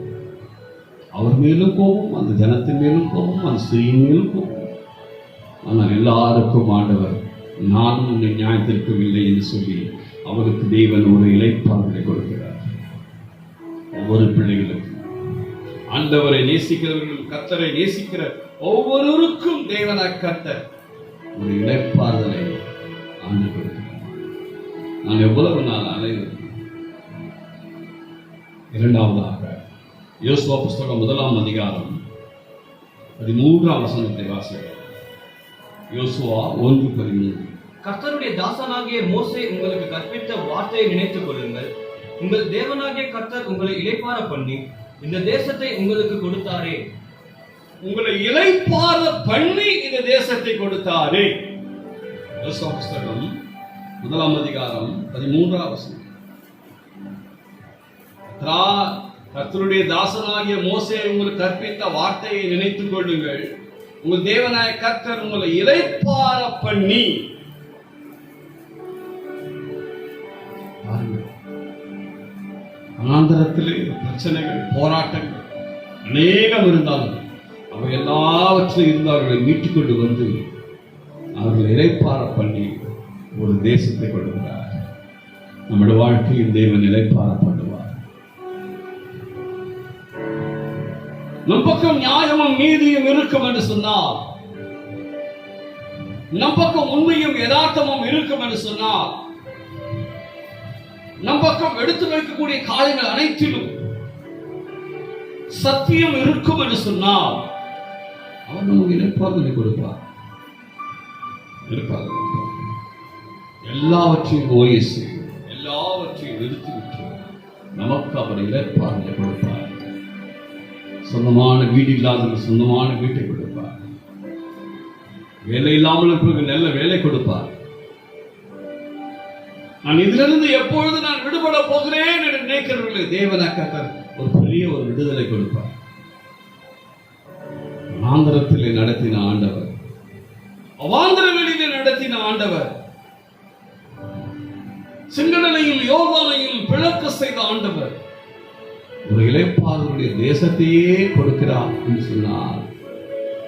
A: அவர் மேலும் கோபம், அந்த ஜனத்தின் மேலும் கோபம், அந்த ஸ்திரீயின் மேலும் கோபம். ஆனால் எல்லாருக்கும் ஆண்டவர், நான் உன்னை நியாயத்திற்கவில்லை என்று சொல்லி அவருக்கு தேவன் ஒரு இளைப்பாறுதலை கொடுக்கிறார். ஒவ்வொரு பிள்ளைகளுக்கும், ஆண்டவரை நேசிக்கிறவர்கள், கர்த்தரை நேசிக்கிற ஒவ்வொருவருக்கும் தேவனாய் கர்த்தர் ஒரு இளைப்பாறுதலை ஆண்டு கொடுக்கிறார். நான் எவ்வளவு நாள் அலைவது? இரண்டாவதாக யோசுவா புஸ்தகம் 1ஆம் அதிகாரம் 13ஆம் வசனத்தை வாசிக்கிறோம். யோசுவா 1:13.
C: கர்த்தருடைய தாசனாகிய மோசே உங்களுக்கு கற்பித்த வார்த்தையை நினைத்துக் கொள்ளுங்கள். உங்கள் தேவனாகிய கர்த்தர் உங்களை இளைப்பாற பண்ணி இந்த தேசத்தை உங்களுக்கு கொடுத்தாரே.
A: உங்களை இளைப்பாற பண்ணி இந்த தேசத்தை கொடுத்தாரே. யோசுவா புஸ்தகம் 1ஆம் அதிகாரம் 13ஆம் வசனம். கர்த்தருடைய தாசனாகிய மோசே உங்களுக்கு கற்பித்த வார்த்தையை நினைத்துக் கொள்ளுங்கள். உங்கள் தேவனாய கர்த்தர் உங்களை இளைப்பாற பண்ணி. அனாந்தரத்திலே பிரச்சனைகள், போராட்டங்கள் அநேகம் இருந்தாலும் அவை எல்லாவற்றிலும் இருந்து அவர்களை மீட்டுக் கொண்டு வந்து அவர்களை இளைப்பாற பண்ணி ஒரு தேசத்தை கொடுக்கிறார். நம்முடைய வாழ்க்கையில் தேவன் இளைப்பாற பண்ணுவார். நம் பக்கம் நியாயமும் நீதியும் இருக்கும் என்று சொன்னால், நம் பக்கம் உண்மையும் யதார்த்தமும் இருக்கும் என்று சொன்னால், நம் பக்கம் எடுத்து வைக்கக்கூடிய காரியங்கள் அனைத்திலும் சத்தியம் இருக்கும் என்று சொன்னால் அவர் நமக்கு இளைப்பாறுதலை கொடுப்பார். எல்லாவற்றையும் ஓய செய்யும். எல்லாவற்றையும் நிறுத்திவிட்டு நமக்கு அவர் இளைப்பாறுதலை கொடுப்பார். சொந்தமான வீடு இல்லாதவர்கள் சொந்தமான வீட்டை கொடுப்பார். வேலை இல்லாமல் இருப்பவர்கள் நல்ல வேலை கொடுப்பார். நான் இதிலிருந்து எப்பொழுது நான் விடுபட போகிறேன் என்று நினைக்கிறவர்களுக்கு தேவனாக ஒரு பெரிய ஒரு விடுதலை கொடுப்பார். ஆந்திரத்திலே நடத்தின ஆண்டவர், அவாந்திர வெளியிலே நடத்தின ஆண்டவர், சிங்கடனையும் யோகானையும் பிளக்க செய்த ஆண்டவர் ஒரு இளைப்பாறுதலுடைய தேசத்தையே கொடுக்கிறார் என்று சொன்னார்.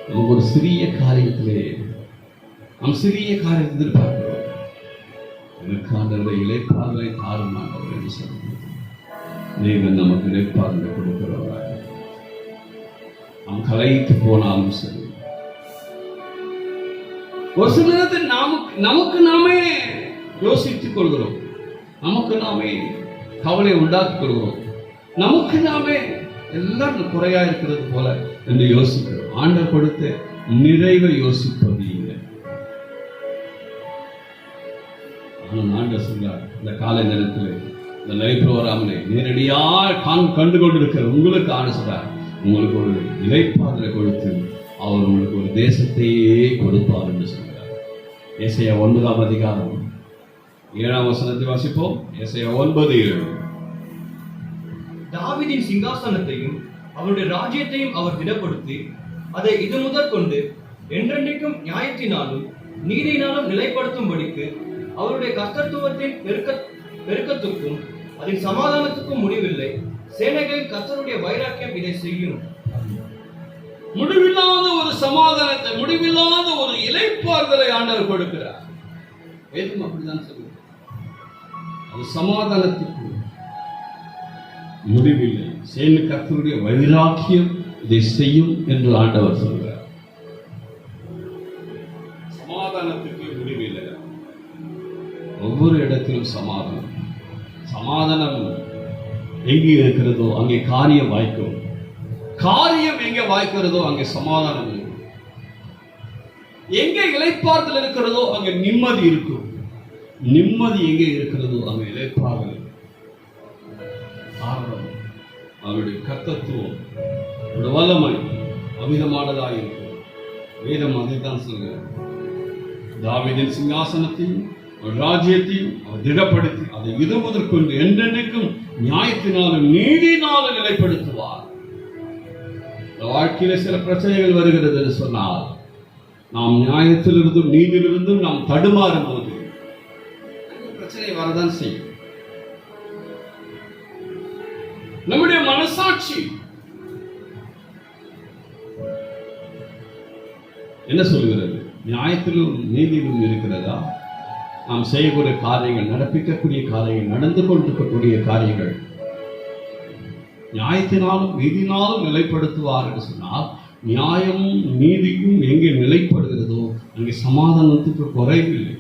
A: நமக்கு ஒரு சிறிய காரியத்திலே நாம் சிறிய காரியத்தை எதிர்பார்க்கிறோம். எனக்கு ஆண்டவரை இளைப்பாறுதலை தாரும் ஆண்டவர் என்று சொல்லுங்கள். தேவன் நமக்கு இளைப்பாறுதலை கொடுக்கிறவராக. நாம் கலைத்து போனாலும் சரி, ஒரு சில நேரத்தில் நமக்கு நாமே யோசித்துக் கொள்கிறோம், நமக்கு நாமே கவலை உண்டாக்கிக் கொள்கிறோம், நமக்கு நாமே எல்லாம் குறையா இருக்கிறது போல என்று யோசிக்கிறோம். ஆண்டவர் கொடுத்த நிறைவை யோசிப்பது இல்லை. ஆனால் ஆண்டவர் சொல்றார், இந்த காலை நேரத்தில் இந்த லைவ் ப்ரோகிராமில் நேரடியாக கண்டு கொண்டிருக்கிற உங்களுக்கு ஆண்டவர் சொல்றார், உங்களுக்கு ஒரு இளைப்பாறுதலை கொடுத்து அவர் உங்களுக்கு ஒரு தேசத்தையே கொடுப்பார் என்று சொல்றார். ஏசாயா 9ஆம் அதிகாரம் 7ஆம் வசனத்தை வாசிப்போம். ஏசாயா 9:7.
C: தாவீதின் சிங்காசனத்தையும் அவருடைய ராஜ்யத்தையும் அவர் திடப்படுத்தி அதை இது முதற் கொண்டு என்றென்றைக்கும் நியாயத்தினாலும் நீதியினாலும் நிலைப்படுத்தும்படிக்கு அவருடைய கர்த்தத்துவத்தின் பெருக்கத்துக்கும் அதன் சமாதானத்துக்கும் முடிவில்லை. சேனைகளின் கர்த்தருடைய வைராக்கியம் இதை செய்யும்.
A: முடிவில்லாத ஒரு சமாதானத்தை, முடிவில்லாத ஒரு இளைப்பாறுதலை ஆண்டவர் கொடுக்கிறார். வேதம் அப்படிதான் சொல்லுங்க. அது சமாதானத்துக்கு முடிவில்லை. சேனை கர்த்தருடைய வைராக்கியம் இதை செய்யும் என்று ஆண்டவர் சொல்கிறார். சமாதானத்துக்கு முடிவில்லை. ஒவ்வொரு இடத்திலும் சமாதானம். சமாதானம் எங்கே இருக்கிறதோ அங்கே காரியம் வாய்க்கும். காரியம் எங்கே வாய்க்கிறதோ அங்கே சமாதானம் இருக்கும். எங்கே இளைப்பாறுதல் இருக்கிறதோ அங்கே நிம்மதி இருக்கும். நிம்மதி எங்கே இருக்கிறதோ அங்கே இளைப்பாறுதல். காரணம் அவருடைய கர்த்தத்துவம், அவருடைய வல்லமை அமிதமானதாக இருக்கும். வேதம் அதைத்தான் சொல்கிறது. தாவீதின் சிங்காசனத்தையும் ராஜ்யத்தையும் அவர் திடப்படுத்தி அதை இது முதற்கொண்டு என்றென்றைக்கும் நியாயத்தினாலும் நீதினாலும் நிலைப்படுத்துவார். வாழ்க்கையில சில பிரச்சனைகள் வருகிறது என்று சொன்னால், நாம் நியாயத்திலிருந்தும் நீதியிலிருந்தும் நாம் தடுமாறும் போது பிரச்சனை வரதான் செய்யும். நம்முடைய மனசாட்சி என்ன சொல்கிறது? நியாயத்திலும் நீதியிலும் இருக்கிறதா? நாம் செய்யக்கூடிய காரியங்கள், நடப்பிக்கக்கூடிய காரியங்கள், நடந்து கொண்டிருக்கக்கூடிய காரியங்கள் நியாயத்தினாலும் நீதினாலும் நிலைப்படுத்துவார் என்று சொன்னால், நியாயமும் நீதியும் எங்கே நிலைப்படுகிறதோ அங்கே சமாதானத்துக்கு குறைவில்லை,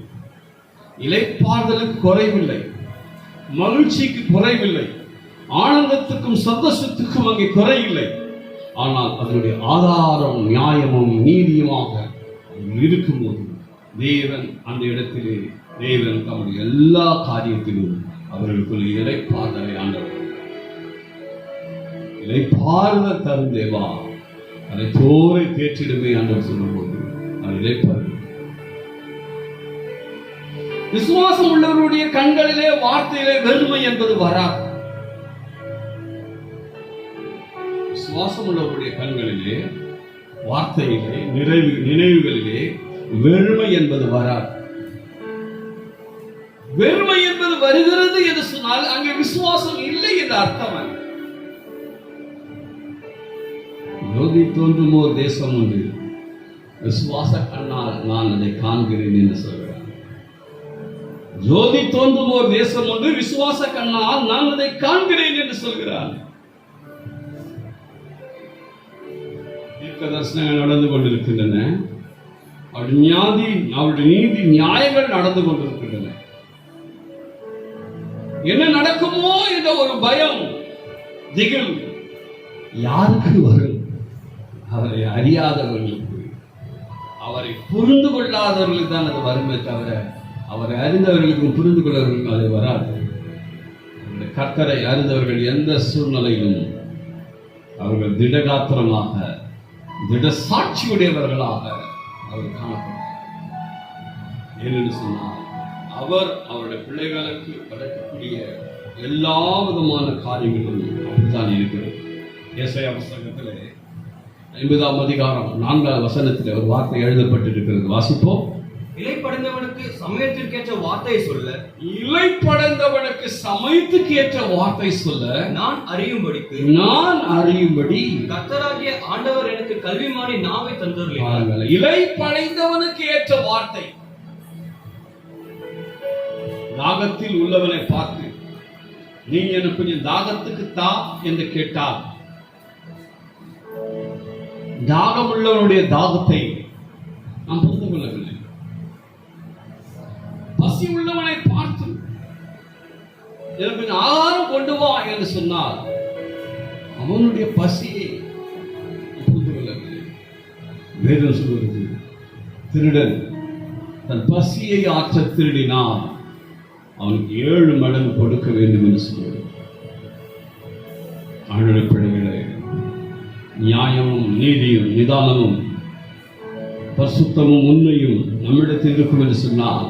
A: இளைப்பாறுதலுக்கு குறைவில்லை, மகிழ்ச்சிக்கு குறைவில்லை, ஆனந்தத்துக்கும் சந்தோஷத்துக்கும் அங்கே குறையில்லை. ஆனால் அதனுடைய ஆதாரம் நியாயமும் நீதியுமாக இருக்கும்போது தேவன் அந்த இடத்திலே தேவன் தம்முடைய எல்லா காரியத்திலும் அவர்களுக்குள்ள இளைப்பாறுதலை ஆண்டவர். இளைப்பாறுதல் தரும் தேவா, அதை போரை தேற்றிடுமே ஆண்டவர் சொல்லும்போது அது இளைப்பாறுதல். விசுவாசம் உள்ளவருடைய கண்களிலே வார்த்தையிலே வெறுமை என்பது வராது. விசுவாசம் உள்ளவருடைய கண்களிலே வார்த்தையிலே நினைவுகளிலே வெறுமை என்பது வராது. வெறுமை என்பது வருகிறது என்று சொன்னால் அங்கே விசுவாசம் இல்லை என்ற அர்த்தம். யோதி தோன்றுமோ தேசம் உண்டு, விசுவாச கண்ணால் நான் அதை காண்கிறேன் என்று சொல்கிறார். ஜோதி தோன்றுமோ தேசம் உண்டு, விசுவாச கண்ணால் நான் அதை காண்கிறேன் என்று சொல்கிறார். தீர்க்க தரிசனங்கள் நடந்து கொண்டிருக்கின்றன. அவருடைய நீதி நியாயங்கள் நடந்து கொண்டிருக்கின்றன. என்ன நடக்குமோ என்ற ஒரு பயம், திகில் யாருக்கு வரும்? அவரை அறியாதவர்களுக்கு, அவரை புரிந்து கொள்ளாதவர்களுக்கு தான் அது வருமே தவிர அவரை அறிந்தவர்களுக்கும் புரிந்து கொள்ளவர்களுக்கும் அது வராது. இந்த கர்த்தரை அறிந்தவர்கள் எந்த சூழ்நிலையிலும் அவர்கள் திடகாத்திரமாக திட சாட்சியுடையவர்களாக அவர் காணப்படுவார். ஏனென்று சொன்னால் அவர் அவருடைய பிள்ளைகளுக்கு நடக்கக்கூடிய எல்லா விதமான காரியங்களும் அப்படித்தான் இருக்கிறது. ஏசாயா புத்தகத்திலே 50ஆம் அதிகாரம் 4ஆம் வசனத்திலே ஒரு வார்த்தை எழுதப்பட்டிருக்கிறது. வாசிப்போம்.
C: இலைப்படைந்தவனுக்கு சமயத்திற்கேற்ற வார்த்தை சொல்ல,
A: இலைப்படைந்தவனுக்கு சமயத்துக்கேற்ற வார்த்தை சொல்ல
C: நான் அறியும்படி கர்த்தராகிய ஆண்டவர் எனக்கு கல்விமானி நாவை தந்துள்ளார்.
A: இலைப்படைந்தவனுக்கு ஏற்ற வார்த்தை. தாகத்தில் உள்ளவனை பார்த்து நீ எனக்கு கொஞ்சம் தாகத்துக்கு தா என்று கேட்டால், தாகம் உள்ளவனுடைய தாகத்தை நாம் புரிந்து கொள்ளவில்லை. பசி உள்ளவனை பார்த்து எனக்கு கொஞ்சம் ஆகாரம் கொண்டு வா என்று சொன்னால் அவனுடைய பசியை புரிந்து கொள்ளவில்லை. வேதம் சொல்கிறது, திருடன் தன் பசியை ஆற்ற திருடினான் அவனுக்கு 7 மடங்கு கொடுக்க வேண்டும் என்று சொல்வது. ஆண்டவருடைய பிள்ளைகளே, நியாயமும் நீதியும் நிதானமும் பரிசுத்தமும் உண்மையும் நம்மிடத்தில் இருக்கும் என்று சொன்னால்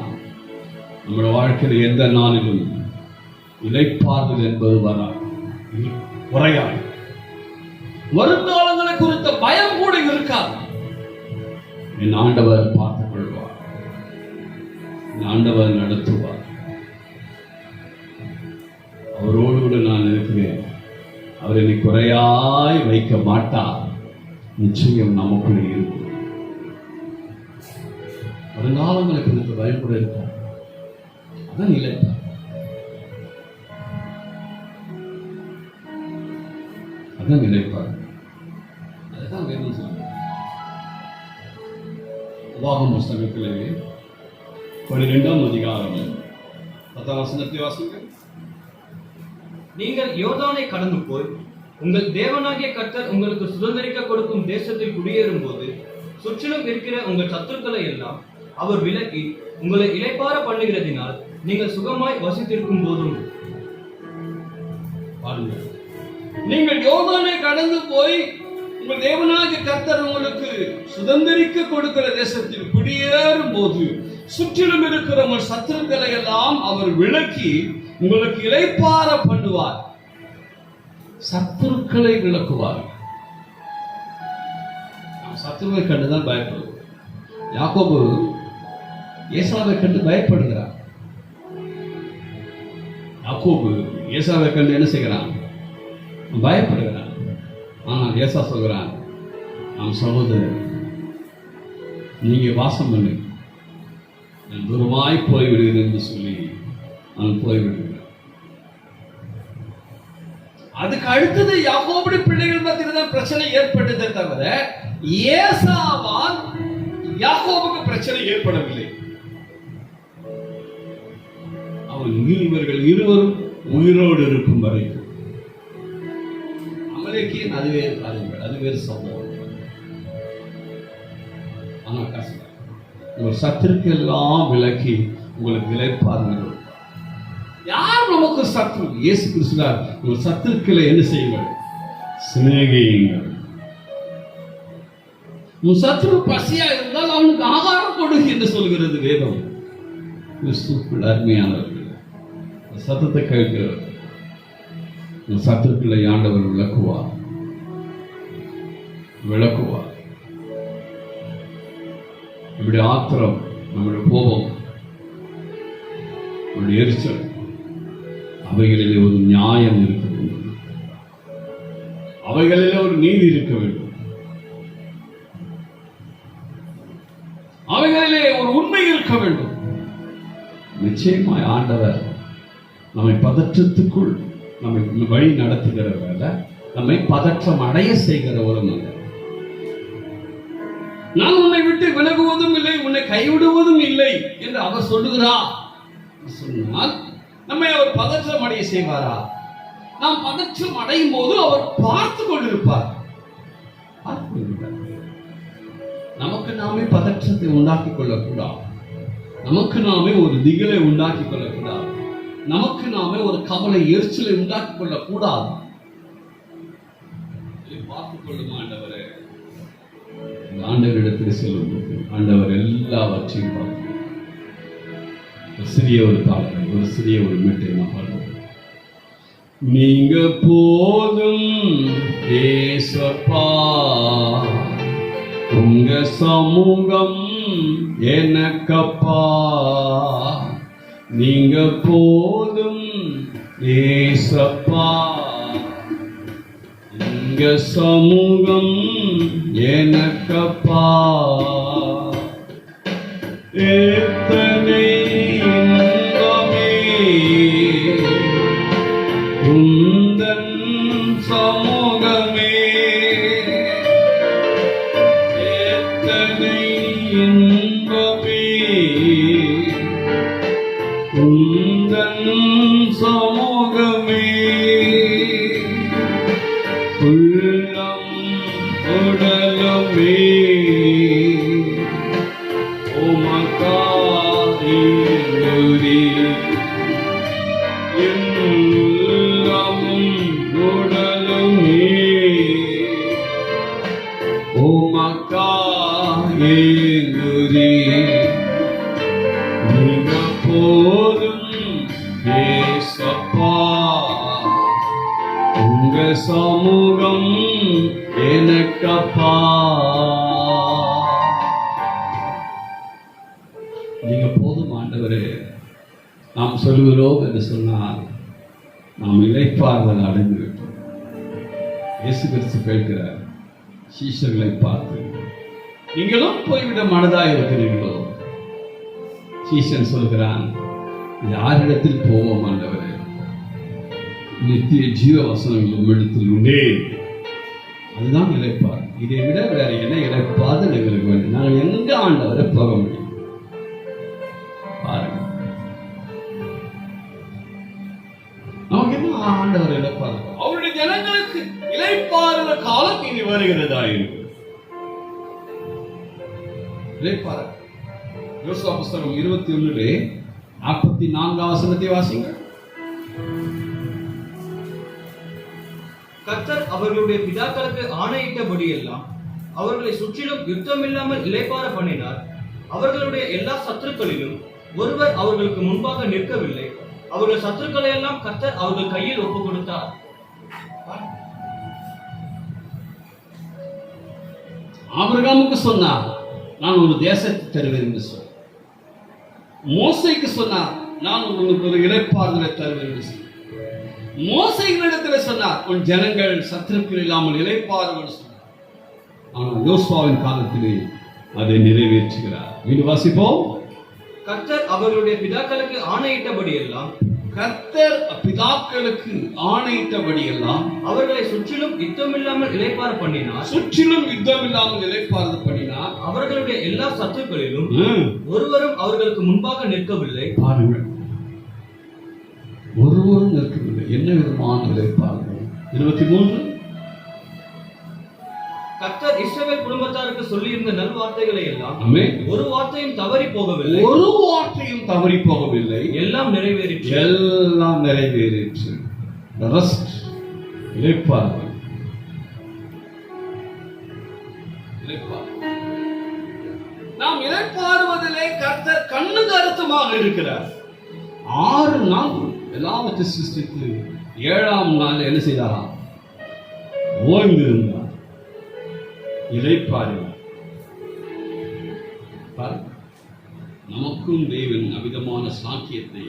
A: நம்முடைய வாழ்க்கையில் எந்த நாளிலும் இளைப்பாறுதல் என்பது குறையாது. வருங்காலங்களை குறித்த பயம் கூட இருக்காது. என் ஆண்டவர் பார்த்துக் கொள்வார், என் ஆண்டவர் நடத்துவார். அவரோடு கூட நான் இருக்கிறேன். அவர் என்னை குறையாய் வைக்க மாட்டார். நிச்சயம் நமக்குள்ளே இருக்கும். வருங்காலங்களை குறித்து பயப்பட இருக்கார். அதான் நிலைப்பார். அதான் நிலைப்பார். அதுதான் வேணும் சொல்லுங்க. உபாகம புஸ்தகத்திலே 12ஆம் அதிகாரம் 10ஆம் வசனத்தை வாசிங்க.
C: நீங்கள் யோர்தானை கடந்து போய் உங்கள் தேவனாகிய கர்த்தர் உங்களுக்கு சுதந்திரிக்க கொடுக்கும் தேசத்தில் குடியேறும் போது சுற்றிலும் இருக்கிற உங்கள் சத்துருக்களை எல்லாம் அவர் விலக்கி உங்களை இளைப்பாற பண்ணுகிறதினால் நீங்கள் சுகமாய் வசித்திருக்கும் போதும்.
A: நீங்கள் யோர்தானை கடந்து போய் உங்கள் தேவனாகிய கர்த்தர் உங்களுக்கு சுதந்திரிக்க கொடுக்கிற தேசத்தில் குடியேறும் போது சுற்றிலும் இருக்கிற உங்கள் சத்துருக்களை எல்லாம் அவர் விலக்கி உங்களுக்கு இளைப்பாற பண்ணுவார். சத்துருக்களை விளக்குவார். சத்துருவை கண்டுதான் பயப்படுவோம். யாக்கோபு ஏசாவை கண்டு பயப்படுகிறார். யாக்கோபு ஏசாவை கண்டு என்ன செய்கிறான்? பயப்படுகிறான். ஆனால் ஏசா சொல்கிறான், நாம் சகோதரர், நீங்க வாசம் பண்ணு, நான் தூரமாய் போய்விடுகிறேன் என்று சொல்லி நான் போய்விடுகிறேன். அதுக்கு அடுத்தது யாக்கோபுடைய பிள்ளைகள் மத்தியில் தான் பிரச்சனை ஏற்பட்டதே தவிர ஏசாவால் யாக்கோபுக்கு பிரச்சனை ஏற்படவில்லை. இவர்கள் இருவரும் உயிரோடு இருக்கும் வரைக்கும் அமலேக்கியன் அது வேறு காரியங்கள், அது வேறு சம்பவம். ஆனால் கஷ்டம், உங்கள் சத்துருக்கு எல்லாம் விலக்கி உங்களுக்கு விளைப்பார்கள். யார் நமக்கு சத்ரு? இயேசு கிறிஸ்துவார். உங்கள் சத்துருக்களை என்ன செய்யுங்கள்? சிநேகியுங்கள். உன் சத்ரு பசியா இருந்தால் அவனுக்கு ஆகாரம் கொடுங்க என்று சொல்கிறது வேதம். கிறிஸ்துவுக்குள் அருமையானவர்கள், சத்தத்தை கேட்கிறவர், உன் சத்துருக்களை ஆண்டவர் விளக்குவார். நம்முடைய ஆத்திரம், நம்முடைய கோபம், நம்முடைய எரிச்சல், அவைகளிலே ஒரு நியாயம் இருக்க வேண்டும். அவைகளிலே ஒரு நீதி இருக்க வேண்டும். அவைகளிலே ஒரு உண்மை இருக்க வேண்டும். நிச்சயமாய் ஆண்டவர் நம்மை பதற்றத்துக்குள் நம்மை வழி நடத்துகிறவர்கள, நம்மை பதற்றம் அடைய செய்கிறவரும் அல்ல. நான் உன்னை விட்டு விலகுவதும் இல்லை, உன்னை கைவிடுவதும் இல்லை என்று அவர் சொல்லுகிறார் சொன்னால் நம்மை அவர் பதற்றம் அடைய செய்வாரா? நாம் பதற்றம் அடையும் போது அவர் பார்த்து கொண்டிருப்பார். நமக்கு நாமே பதற்றத்தை உண்டாக்கிக் கொள்ளக்கூடாது. நமக்கு நாமே ஒரு திகிலை உண்டாக்கிக் கொள்ளக்கூடாது. நமக்கு நாமே ஒரு கவலை எரிச்சலை உண்டாக்கிக் கொள்ள கூடாது. பார்த்துக் கொள்ளுமா ஆண்டவரே, ஆண்டவரிடத்தில் செல்லும்போது ஆண்டவர் எல்லாவற்றையும் பார்த்து ஒரு சிறிய ஒரு தாளத்தை, ஒரு சிறிய ஒரு மீட்டை நான் பாடுவோம். நீங்க போதும் ஏசப்பா, உங்க சமூகம் எனக்கப்பா. நீங்க போதும் ஏசப்பா, உங்க சமூகம் எனக்கப்பா. எத்தனை இன்பமே உந்தன் சமூகமே, எத்தனை இன்பமே உந்தன் சமூகமே. உள்ளம் உடலுமே உமக்காயுரி, உள்ளமும் உடலுமே உமக்காயுரி. நீங்க போதும் ஏசப்பா, உங்க சமூகம் எனக்கப்பா. நீங்க போதும் ஆண்டவரே நாம் சொல்லுகிறோம் என்று சொன்னால் நாம் இளைப்பாறுதல் அடைந்து விட்டோம். இயேசு கிறிஸ்து கேட்கிறார் சீஷர்களை பார்த்து, நீங்களும் போய்விட மனதாய் இருக்கிறீர்களோ? சீஷன் சொல்கிறான், யாரிடத்தில் போவோம் ஆண்டவரே? நித்திய ஜீவ வசனங்கள் உம்மிடத்தில் உண்டே, அதுதான் இளைப்பாறு. இதை விட வேற என்ன இளைப்பாறுதல் எங்களுக்கு வேண்டும்? நாங்கள் எங்க ஆண்டவரை போக முடியும்? பாருங்க, நமக்கு என்ன ஆண்டவர் இளைப்பாறு? அவருடைய ஜனங்களுக்கு இளைப்பாறுற காலம் இனி வருகிறதா இருக்கு. இளைப்பாறு யோசுவா புஸ்தகம் 21:44 வசனத்தை வாசிங்க.
C: கர்த்தர் அவர்களுடைய பிதாக்களுக்கு ஆணையிட்டபடி எல்லாம் அவர்களை சுற்றிலும் யுத்தமில்லாமல் இளைப்பாற பண்ணினார். அவர்களுடைய எல்லா சத்துருக்களிலும் ஒருவர் அவர்களுக்கு முன்பாக நிற்கவில்லை. அவர்கள் சத்துருக்களை எல்லாம் கர்த்தர் அவர்கள் கையில் ஒப்புக் கொடுத்தார்.
A: ஆபிரகாமுக்கு சொன்னார், நான் ஒரு தேசத்தை தருவேன் என்று சொன்னார். மோசேக்கு சொன்னார், நான் உங்களுக்கு ஒரு இளைப்பாறுதலை தருவேன் என்று சொன்னார். மோசேயினிடத்தில் சொன்னார், உன் ஜனங்கள் சத்துருக்கள் இல்லாமல் இளைப்பாறுவர் சொன்னார். ஆனால் யோசுவாவின் காலத்திலே அதை நிறைவேற்றுகிறார். மீண்டும் வாசிப்போம்.
C: கர்த்தர் அவர்களுடைய பிதாக்களுக்கு ஆணையிட்டபடி எல்லாம்,
A: கர்த்தர் பிதாக்களுக்கு ஆணையிட்டபடி எல்லாம்
C: அவர்களை சுற்றிலும் யுத்தமில்லாமல் இளைப்பாற பண்ணினார்.
A: சுற்றிலும் யுத்தம் இல்லாமல் இளைப்பாறுதல் பண்ணினார்.
C: அவர்களுடைய எல்லா சத்துருக்களிலும் ஒருவரும் அவர்களுக்கு முன்பாக நிற்கவில்லை.
A: பாருங்கள், ஒருவரும் நிற்கவில்லை. என்ன விதமான இளைப்பாறுதல்! 23
C: கர்த்தர் இஸ்ரவேல் குடும்பத்தாருக்கு சொல்லியிருந்த நல்வார்த்தைகளை எல்லாம் ஒரு வார்த்தையும் தவறி போகவில்லை.
A: ஒரு வார்த்தையும் தவறி போகவில்லை.
C: எல்லாம் நிறைவேறிற்று.
A: எல்லாம் நிறைவேறிற்று. ரெஸ்ட், இளைப்பாறுதல். நாம் இளைப்பாறுவதிலே கர்த்தர் கண்ணு கருத்துமாக இருக்கிறார். 6 நாள் எல்லாவற்றையும் சிருஷ்டித்து 7ஆம் நாள் என்ன செய்தாராம்? ஓய்ந்திருந்தார். இளைப்பாறுதல். நமக்கும் தேவன் அவிதமான சாக்கியத்தை,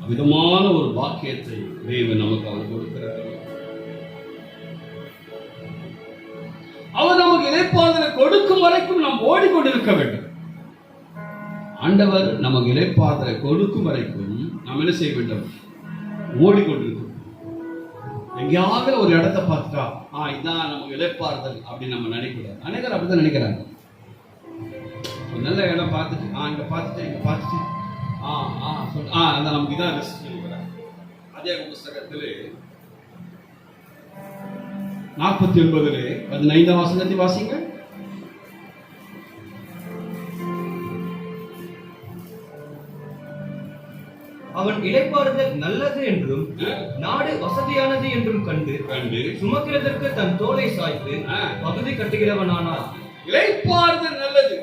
A: அவிதமான ஒரு பாக்கியத்தை தேவன் நமக்கு அவர் கொடுக்கிறார். அவர் நமக்கு இளைப்பாறுதலை கொடுக்கும் வரைக்கும் நாம் ஓடிக்கொண்டிருக்க வேண்டும். ஆண்டவர் நமக்கு இளைப்பாறுதலை கொடுக்கும் வரைக்கும் நாம் என்ன செய்ய வேண்டும்? ஓடிக்கொண்டிருக்க. எங்கேயாவது ஒரு இடத்தை பார்த்துட்டா இதான் நமக்கு இளைப்பாறுதல் அப்படின்னு நம்ம நினைக்கூடாது. அனைவரும் அப்படிதான் நினைக்கிறாங்க. ஒரு நல்ல இடம் பார்த்துட்டு இங்க பார்த்துட்டு இங்க பார்த்துட்டு அதான் நமக்கு இதான் ரெஸ்ட். அதே புஸ்தகத்திலே 49:15 வசனத்தை வாசிங்க.
C: அவன் இளைப்பாறுதலை நல்லது என்றும் நாடு வசதியானது என்றும் கண்டு சுமக்கிறதற்கு தன் தோலை சாய்த்து பகுதி கட்டுகிறவனானார்.
A: இளைப்பாறுதல் நல்லது.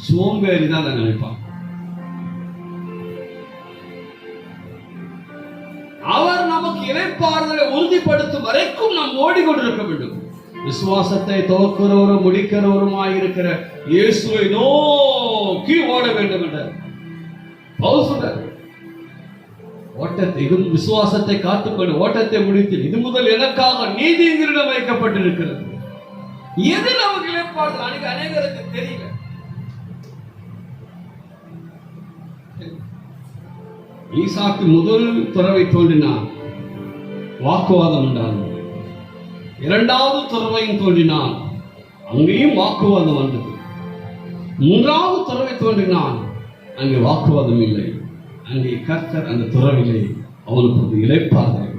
A: சோம்பேறி தான் அதை நினைப்பான். அவர் நமக்கு இளைப்பாறுதலை உறுதிப்படுத்தும் வரைக்கும் நாம் ஓடிக்கொண்டிருக்க வேண்டும். விசுவாசத்தை துவக்கிறவரும் முடிக்கிறவருமாயிருக்கிற இயேசுவை நோக்கி ஓட வேண்டும் என்றார் பவுல் சொல்றார். ஓட்டத்தை இது விசுவாசத்தை காத்துக்கொண்டு ஓட்டத்தை முடித்து இது முதல் எனக்காக நீதியிடம் வைக்கப்பட்டிருக்கிறது. எது நமக்கு இளைப்பாறுதல் அன்னைக்கு அநேகருக்கு தெரியல. ஈசாக்கு முதல் துறவை தோன்றினான், வாக்குவாதம் உண்டானது. இரண்டாவது துறவையும் தோன்றினான், அங்கேயும் வாக்குவாதம் வந்தது. மூன்றாவது துறவை தோன்றினான், அங்கே வாக்குவாதம் இல்லை. அங்கே கர்த்தர் அந்த துறவிலே அவனுக்கு இளைப்பாறுதல்.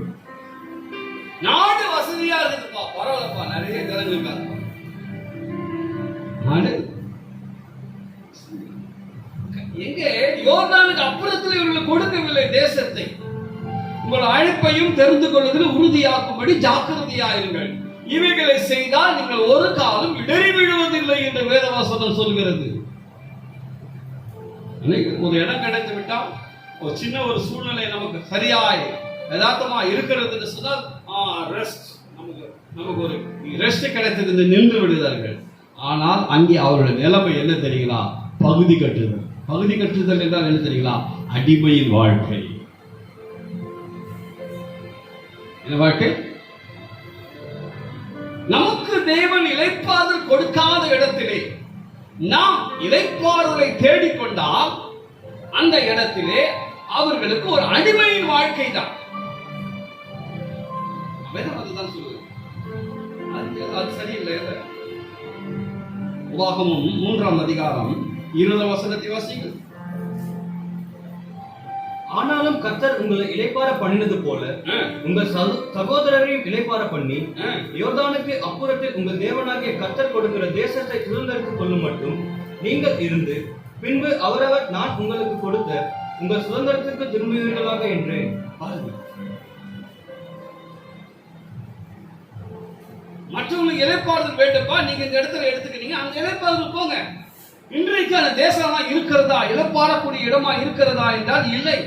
A: நாடு வசதியா இருக்குப்பா, பரவாயில்லப்பா, நிறைய ஜனங்கள் இருக்காங்க. நாடு எங்கே யோர்தானுக்கு அப்புறத்தில் இவர்கள் கொடுக்கவில்லை தேசத்தை. உங்கள் அழைப்பையும் தெரிந்து கொள்வதில் உறுதியாக்கும்படி ஜாக்கிரதையாயிருங்கள். இவைகளை செய்தால் நீங்கள் ஒரு காலம் இடறி விழுவதில்லை என்று வேதவசனம் சொல்கிறது. ஒரு இடம் கிடைத்து விட்டால், ஒரு சின்ன ஒரு சூழ்நிலை நமக்கு சரியாய் யதார்த்தமா இருக்கிறது சொன்னால் நமக்கு ஒரு ரெஸ்ட் கிடைத்தது நின்று விடுகிறார்கள். ஆனால் அங்கே அவருடைய நிலைமை என்ன தெரியுங்களா? பகுதி கட்டுதல். பகுதி கட்டுதல் என்றால் என்ன தெரியுங்களா? அடிமையின் வாழ்க்கை. என்ன வாழ்க்கை? நமக்கு தேவன் இளைப்பாறுதல் கொடுக்காத இடத்திலே நாம் இளைப்பாறுதலை தேடிக்கொண்டால் அந்த இடத்திலே அவர்களுக்கு ஒரு அடிமையின் வாழ்க்கை தான். அதுதான் சொல்லுது. அது சரியில்லை. உபாகமம் 3ஆம் அதிகாரம் 20 வசனத்தை வாசிங்கள்.
C: ஆனாலும் கர்த்தர் உங்களை இளைப்பாற பண்ணினது போல உங்கள் சகோதரரையும் இளைப்பாற பண்ணி யோர்தானுக்கு அப்புறத்தில் உங்கள் தேவனாகிய கர்த்தர் கொடுக்கிற தேசத்தை சுதந்திரத்துக் கொள்ளும் மட்டும் நீங்கள் இருந்து பின்பு அவரவர் நான் உங்களுக்கு கொடுத்த உங்கள் சுதந்திரத்திற்கு திரும்புவீர்களாக என்று.
A: மற்றவங்களுக்கு இளைப்பாறுதல் வேண்டும்பா, நீங்க இந்த இடத்துல எடுத்துக்கிட்டீங்க, அந்த இளைப்பாறுதல் போங்க. இன்றைக்கு அந்த தேசமா இருக்கிறதா, இளைப்பாறக்கூடிய இடமா இருக்கிறதா என்றால் இல்லை.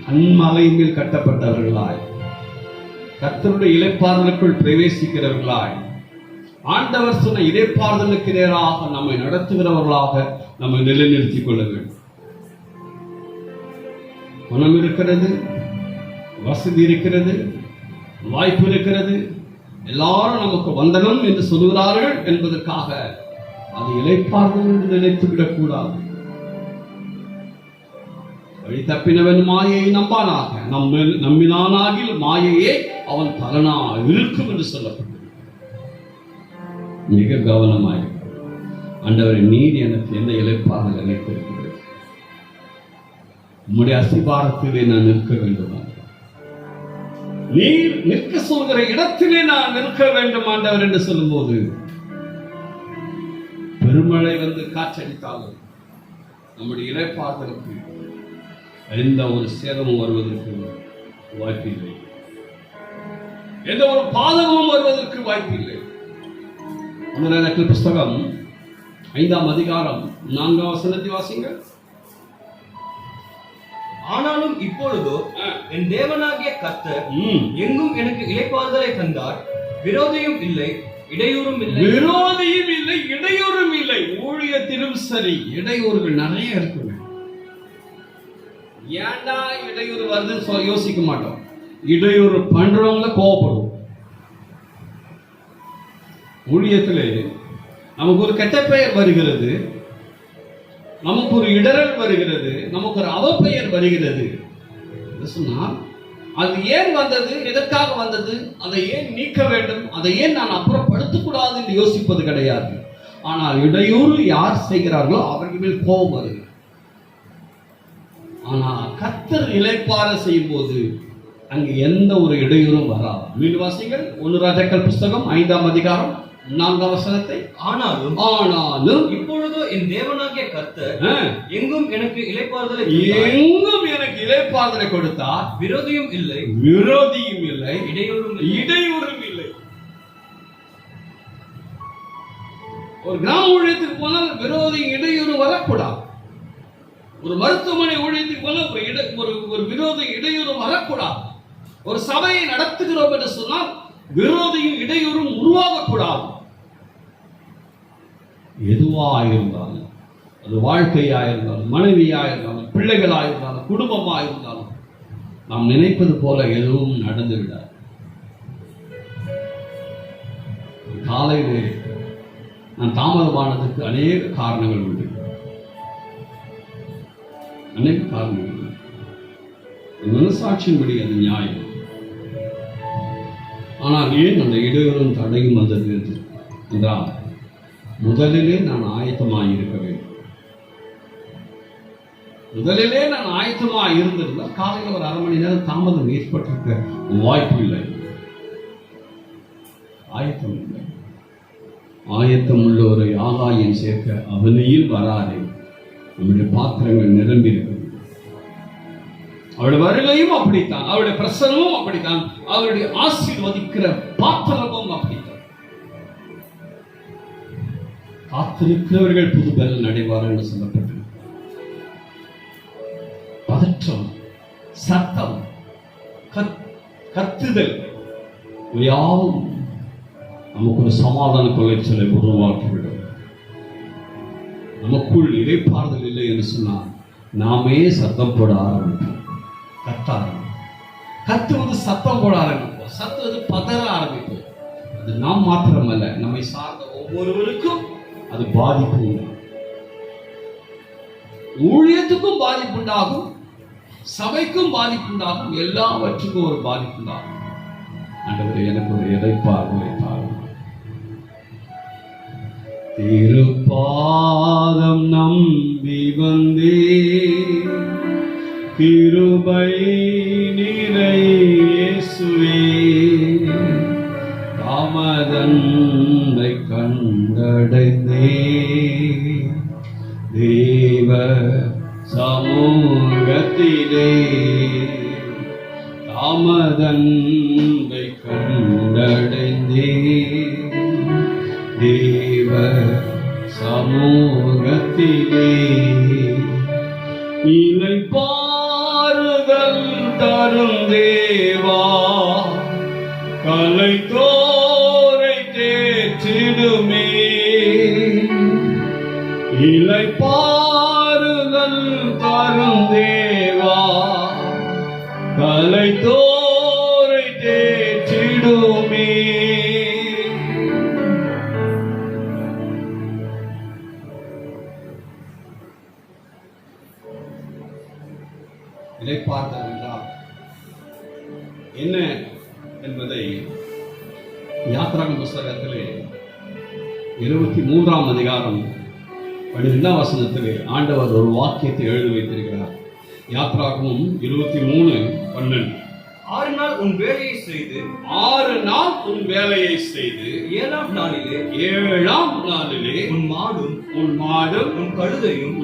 A: அன்மலையின் மேல் கட்டப்பட்டவர்களாய், கர்த்தருடைய இளைப்பாறுதலுக்குள் பிரவேசிக்கிறவர்களாய், ஆண்டவர் சொன்ன இளைப்பாறுதலுக்கு நேராக நம்மை நடத்துகிறவர்களாக நம்மை நிலைநிறுத்திக் கொள்ள வேண்டும். பணம் இருக்கிறது, வசதி இருக்கிறது, வாய்ப்பு இருக்கிறது, எல்லாரும் நமக்கு வந்தனம் என்று சொல்லுகிறார்கள் என்பதற்காக அது இளைப்பாறுதல் என்று நினைத்துவிடக் கூடாது. வழி தப்பினவன் மாயை நம்பானாக, நம்பினானாகில் மாயையே அவன் பலனா இருக்கும் என்று சொல்லப்பட்டது. மிக கவனமாய் ஆண்டவரை நீர் எனக்கு என்ன இளைப்பாறுதல் நினைத்திருக்கிறது, உம்முடைய அஸ்திபாரத்திலே நான் நிற்க வேண்டும், நீர் நிற்க சொல்கிற இடத்திலே நான் நிற்க வேண்டும் ஆண்டவர் என்று சொல்லும்போது, பெருமழை வந்து காற்றடித்தாலும் நம்முடைய இளைப்பாறுதலுக்கு எந்த ஒரு சேதமும் வருவதற்கு வாய்ப்பில்லை, எந்த ஒரு பாதகமும் வருவதற்கு வாய்ப்பில்லை. புஸ்தகம் 5ஆம் அதிகாரம் 4ஆம் வசனத்தை வாசிங்கள்.
C: ஆனாலும் இப்பொழுதோ என் தேவனாகிய கர்த்தர் எங்கும் எனக்கு இளைப்பாறுதலை தந்தார். விரோதியும் இல்லை, இடையூறும் இல்லை.
A: விரோதியும் இல்லை, இடையூறும் இல்லை. ஊழியத்திலும் சரி இடையூறுகள் நிறைய இருக்குங்க. ஏன்டா இடையூறு வருதுன்னு யோசிக்க மாட்டோம். இடையூறு பண்றவங்கள கோபப்படும். ஊழியத்திலே நமக்கு ஒரு கெட்ட பெயர் வருகிறது, நமக்கு ஒரு இடரல் வருகிறது, நமக்கு ஒரு அவப்பெயர் வருகிறது சொன்னால் அது ஏன் வந்தது, எதற்காக வந்தது, அதை ஏன் நீக்க வேண்டும், அதை ஏன் நான் அப்புறப்படுத்தக்கூடாது என்று யோசிப்பது கிடையாது. ஆனால் இடையூறு யார் செய்கிறார்களோ அவர்கள் மேல் கோபம் வருகிறது. ஆனால் கர்த்தர் இளைப்பாற செய்யும் போது அங்கு எந்த ஒரு இடையூறும் வராது. மீண்டும் வாசிங்கள் 1 ராஜாக்கள் புஸ்தகம் 5ஆம் அதிகாரம் 4ஆம் வசனத்தை,
C: ஆனாலும் இப்பொழுதோ என் தேவனாகிய கர்த்தர் எங்கும் எனக்கு இளைப்பாறுதலை
A: கொடுத்தார்.
C: விரோதியும் இல்லை,
A: இடையூறும் இல்லை. ஒரு கிராம ஊழியத்துக்கு போனால் விரோதி இடையூறு வரக்கூடாது. ஒரு மருத்துவமனை ஊழியத்துக்கு போனால் ஒரு விரோதி இடையூறு வரக்கூடாது. ஒரு சபையை நடத்துகிறோம் என்று சொன்னால் விரோதியும் இடையூறும் உருவாகக்கூடாது. எதுவாயிருந்தாலும், அது வாழ்க்கையாயிருந்தாலும், மனைவியாயிருந்தாலும், பிள்ளைகளாயிருந்தாலும், குடும்பமாயிருந்தாலும், நாம் நினைப்பது போல எதுவும் நடந்துவிடாது. காலையிலே நான் தாமதமானதுக்கு அநேக காரணங்கள் உண்டு. மனசாட்சியின்படி அது நியாயம். ஆனால் ஏன் அந்த இடையூறும் தடையும் வந்தது என்றால், முதலிலே நான் ஆயத்தமாக இருக்க வேண்டும். முதலிலே நான் ஆயத்தமாக இருந்திருந்தால் காலையில் ஒரு 1/2 மணி நேரம் தாமதம் ஏற்பட்டிருக்க வாய்ப்பு இல்லை. ஆயத்தம் இல்லை. ஆயத்தம் உள்ளவரை ஆகாயம் சேர்க்க அவனையில் வராதே. நம்முடைய பாத்திரங்கள் நிரம்பி இருக்கிறது. அவருடைய வருகையும் அப்படித்தான், அவருடைய பிரசனமும் அப்படித்தான், அவருடைய ஆசீர்வதிக்கிற பாத்திரமும் அப்படித்தான். காத்திருக்கிறவர்கள் புது பலன் அடைவார்கள் என்று சொல்லப்பட்டது. பதற்றம், சத்தம், கத்துதல் யாவும் நமக்கு ஒரு சமாதான கொள்ளைச்சலை உருவாக்கிவிடும். நமக்குள் இளைப்பாறுதல் இல்லை என்று சொன்னால் நாமே சத்தம் போட ஆரம்பிப்போம். கத்துவது சத்தம் போட ஆரம்பிப்போம். சத்துவது பதற ஆரம்பிப்போம். அது நாம் மாத்திரமல்ல, நம்மை சார்ந்த ஒவ்வொருவருக்கும் அது பாதிப்பு உண்டு. ஊழியத்துக்கும் பாதிப்பு உண்டாகும், சபைக்கும் பாதிப்பு உண்டாகும், எல்லாவற்றுக்கும் ஒரு பாதிப்பு உண்டாகும். ஆண்டவரே, எனக்கு ஒரு இளைப்பாறுதலை தாரும். திருப்பாதம் நம்பி வந்தே, கிருபை நிறை இயேசுவே, தாமதத்தை கண்டடைந்தே, தேவ சமூகத்திலே தாமதத்தை கண்டடைந்தே, தேவ சமூகத்திலே இளைப்பாறுதல் தரும் தேவா, கலைத்தோரை தேற்றிடுமே. இளைப்பாறுதல் தரும் தேவா, கலைத்தோரை தேற்றிடுமே. இளைப்பாறுதல் என்றால் என்ன என்பதை யாத்ராகம புஸ்தகத்திலே 23ஆம் அதிகாரம் 12ஆம் வசனத்திலே ஆண்டவர் ஒரு வாக்கியத்தை எழுதி வைத்திருக்கிறார். யாத்ராகமம் 23:12.
C: 6 நாள் உன் வேலையை செய்து
B: 7ஆம் நாளிலே
C: உன் மாடும் உன் கழுதையும்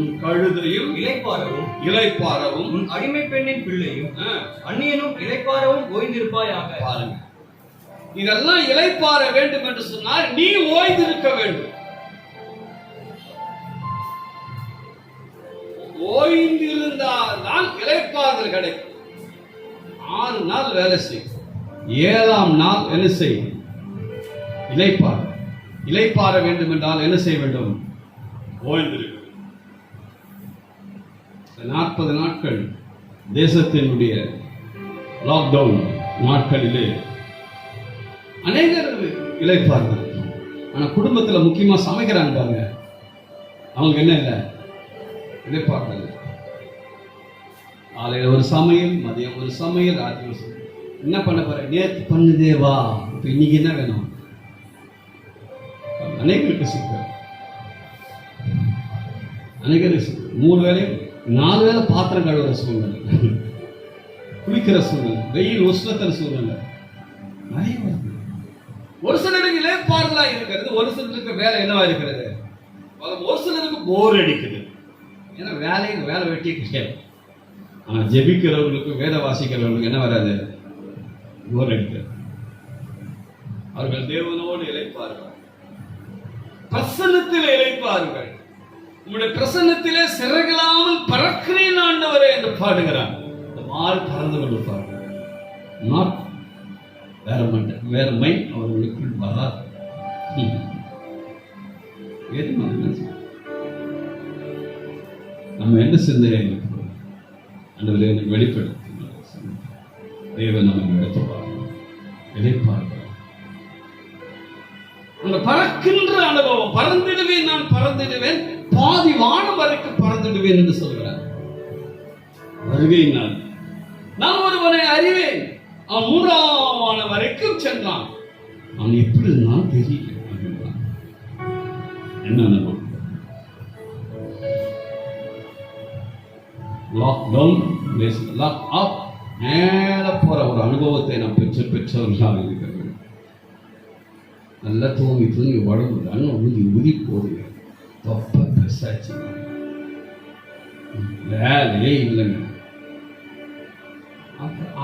A: இளைப்பாறவும்
C: உன் அடிமை பெண்ணின் பிள்ளையும் அந்நியனும் இளைப்பாறவும் ஓய்ந்திருப்பாயாக.
A: பாருங்க, இதெல்லாம் இளைப்பாற வேண்டும் என்று சொன்னால் நீ ஓய்ந்திருக்க வேண்டும். ஓய்ந்திருந்தால் தான் இளைப்பாறுதல் கிடைக்கும். 6 நாள் வேலை செய், 7ஆம் நாள் என்ன செய்? இளைப்பாற வேண்டும் என்றால் என்ன செய்ய வேண்டும்? ஓய்ந்திருக்க. 40 நாட்கள் தேசத்தினுடைய லாக்டவுன் நாட்களிலே அநேகர் இளைப்பாறுதல். ஆனா குடும்பத்துல முக்கியமா சமைக்கிறாங்க பாருங்க, அவங்க என்ன இல்லை? இளைப்பாறுதல். காலையில் ஒரு சமையல், மதியம் ஒரு சமையல், ராத்திரி ஒரு சமையல். என்ன பண்ண போற? நேற்று பண்ணுதேவா, இப்போ இன்னைக்கு என்ன வேணும்? அநேகருக்கு சிக்கல். அநேகருக்கு 3 வேளையும் 4 வேளை பாத்திரம் கழுவுற சூழ்நிலை, குளிக்கிற சூழ்நிலை, வெயில் உஷ்ணத்தின் சூழ்நிலை நிறைய வருது. ஒரு சிலருக்கு இளைப்பாறுதலா இருக்கிறது, ஒரு சிலருக்கு வேலை என்னவா இருக்கிறது, ஒரு சிலருக்கு போர் அடிக்குது. ஏன்னா வேலை வெட்டியே கிடையாது. ஆனா ஜெபிக்கிறவர்களுக்கு, வேத வாசிக்கிறவர்களுக்கு என்ன வராது, போர் அடிக்கிறது. அவர்கள் தேவனோடு இளைப்பார்கள், பிரசன்னத்தில் இளைப்பார்கள். உங்களுடைய பிரசன்னத்திலே சிறகலாமல் பறக்கிறேன் ஆண்டவரே என்று பாடுகிறார். இந்த மால் பறந்து கொண்டிருப்பார்கள். வேற மைண்ட் அவர்களுக்குள் வராது. நம்ம என்ன சிந்தனை ஆண்டவரே எனக்கு வெளிப்படுத்தி தேவன் நமக்கு எடுத்துப்பார், இளைப்பார்கள். அந்த பறக்கின்ற அனுபவம், பறந்துடுவேன், நான் பறந்துடுவேன், பாதி வானம் வரைக்கும் பறந்துடுவேன் என்று சொல்கிறார். வருகையினால் நான் ஒருவனை அறிவேன், அவன் 3ஆம் வானம் வரைக்கும் சென்றான், அவன் எப்படி இருந்தான் தெரியல. என்ன அனுபவம்? லாக்டவுன், லாக் அப், மேல போற ஒரு அனுபவத்தை நாம் பெற்றவர்களாக இருக்கிறது. நல்லா தூங்கி உடம்பு அண்ணன் ஊதி போதுங்க, தொப்ப பெருசாச்சு, வேலையே இல்லைங்க.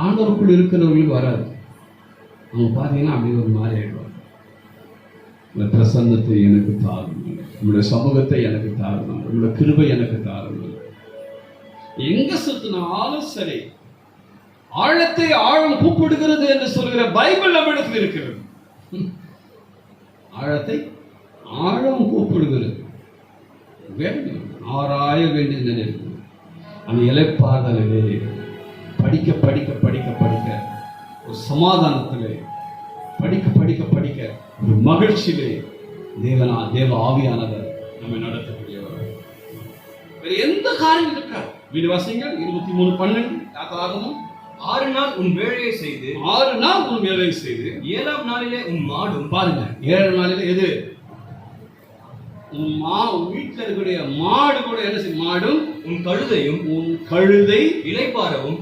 A: ஆண்டவருக்குள் இருக்கிறவர்களுக்கு வராது. அவங்க பார்த்தீங்கன்னா அப்படி ஒரு மாதிரி ஆயிடுவாங்க. இந்த பிரசன்னத்தை எனக்கு தாருங்கள், உங்களுடைய சமூகத்தை எனக்கு தாருங்கள், உங்களுடைய கிருபை எனக்கு தாருங்கள். எங்க சுத்தினாலும் சரி, ஆழத்தை ஆழம் கூப்பிடுகிறது என்று சொல்கிற பைபிள் நம்மிடத்தில் இருக்கிறது. ஆழத்தை ஆழம் கூப்பிடுகிறது, ஆராய வேண்டிய நினைவு. அந்த இளைப்பாறுதலிலே படிக்க படிக்க படிக்க படிக்க ஒரு சமாதானத்திலே படிக்க படிக்க படிக்க ஒரு மகிழ்ச்சியிலே தேவ ஆவியானவர் நம்மை நடத்தக்கூடியவர். வேற எந்த காரியம் இருக்காது. வீடு வாசிங்கள் 23:12 யாத்திராகமம்.
C: 6 நாள் உன் வேலையை செய்து,
A: 6 நாள் உன் வேலையை செய்து,
C: 7ஆம் நாளிலே உன் மாடும்.
A: பாருங்க, 7 நாளிலே எது? உன் வீட்டில் இருக்கக்கூடிய மாடு கூட என்ன செய்யும்? மாடும்
C: உன் கழுதையும்,
A: உன் கழுதை
C: இளைப்பாறவும்,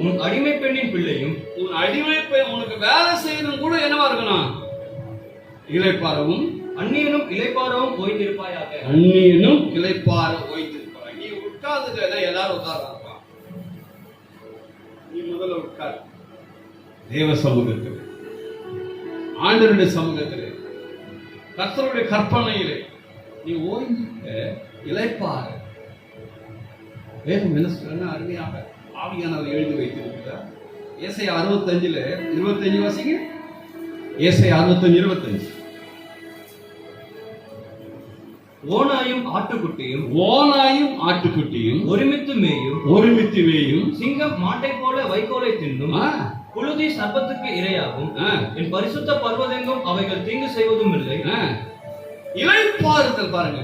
C: உன் அடிமை பெண்ணின் பிள்ளையும்,
A: உன் அடிமை பெண் உனக்கு வேலை செய்யணும் கூட என்னவா இருக்கணும்? இளைப்பாறவும்.
C: அந்நியனும் இளைப்பாறவும் ஓய்ந்திருப்பாயாக.
A: அந்நியனும் இளைப்பாற ஓய்ந்திருப்பாய். நீ உட்கார்ந்துட்டா எல்லாரும் உட்கார்றாங்க, நீ முதல்ல உட்கார். தேவ சமூகத்தில், ஆண்டவருடைய சமூகத்தில், கர்த்தருடைய கற்பனையிலே நீ ஓய்ந்து இளைப்பாறு. வேதம் என்ன சொல்றா? அருமையாக ஆவியானவர் எழுதி வைத்திருக்கிறார். ஏசாயா 65:25 வாசிங்க. ஏசாயா 65:25.
C: ஓனாயும் ஆட்டுக்குட்டியும்
A: ஒருமித்து மேயும்,
C: சிங்கம் மாட்டை போல வைக்கோலை தின்னும், புழுதி சர்ப்பத்துக்கு இரையாகும், என் பரிசுத்த பர்வதெங்கும் அவைகள் தீங்கு செய்வதும் இல்லை.
A: இளைப்பாறுதல் பாருங்க,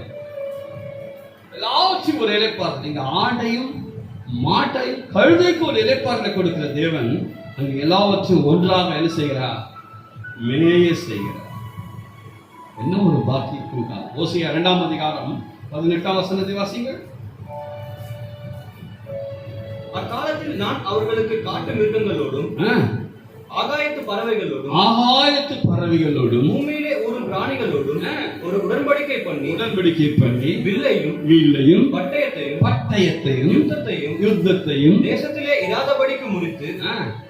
A: எல்லாவற்றையும் ஒரு இளைப்பாறுதல். நீங்க ஆண்டையும் மாட்டையும் கழுதைக்கு ஒரு இளைப்பாறுதலை கொடுக்கிற தேவன் அங்கு எல்லாவற்றையும் ஒன்றாக என்ன செய்கிறார்? மேய செய்கிறார். என்ன ஒரு பாக்கியம்! ஓசியா 2ஆம் அதிகாரம் 18ஆம் வசனத்தை வாசிங்க.
C: அக்காலத்தில் நான் அவர்களுக்கு காட்டு மிருகங்களோடும் ஆகாயத்து பறவைகளோடும் பூமியிலே ஊரும் பிராணிகளோடும் ஒரு உடன்படிக்கை பண்ணி வில்லையும் பட்டயத்தையும் யுத்தத்தையும் தேசத்திலே இராதபடிக்கு முடித்து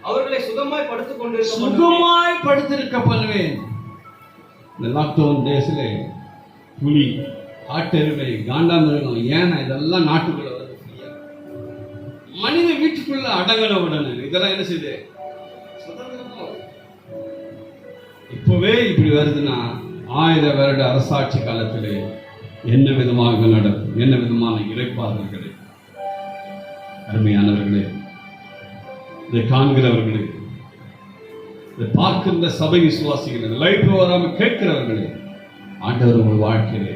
C: அவர்களை சுகமாய் படுத்திருக்க பண்ணுவேன்.
A: இந்த லாக்டவுன் டேஸ்ல புலி, காட்டெருமை, காண்டாமிருகம், ஏன்னா இதெல்லாம் நாட்டுக்குள்ள வருது. மனித வீட்டுக்குள்ள அடங்கன உடனே இதெல்லாம் என்ன செய்யுது? இப்பவே இப்படி வருதுன்னா 1000 வருட அரசாட்சி காலத்திலே என்ன விதமாக நடக்கும்? என்ன விதமான இளைப்பாறுதல்களே! அருமையானவர்களே, இதை காண்கிறவர்களே, இதை பார்க்கின்ற சபை விசுவாசிகளே, லைஃப் வராமல் கேட்கிறவர்களே, ஆண்டவர் உங்கள் வாழ்க்கையிலே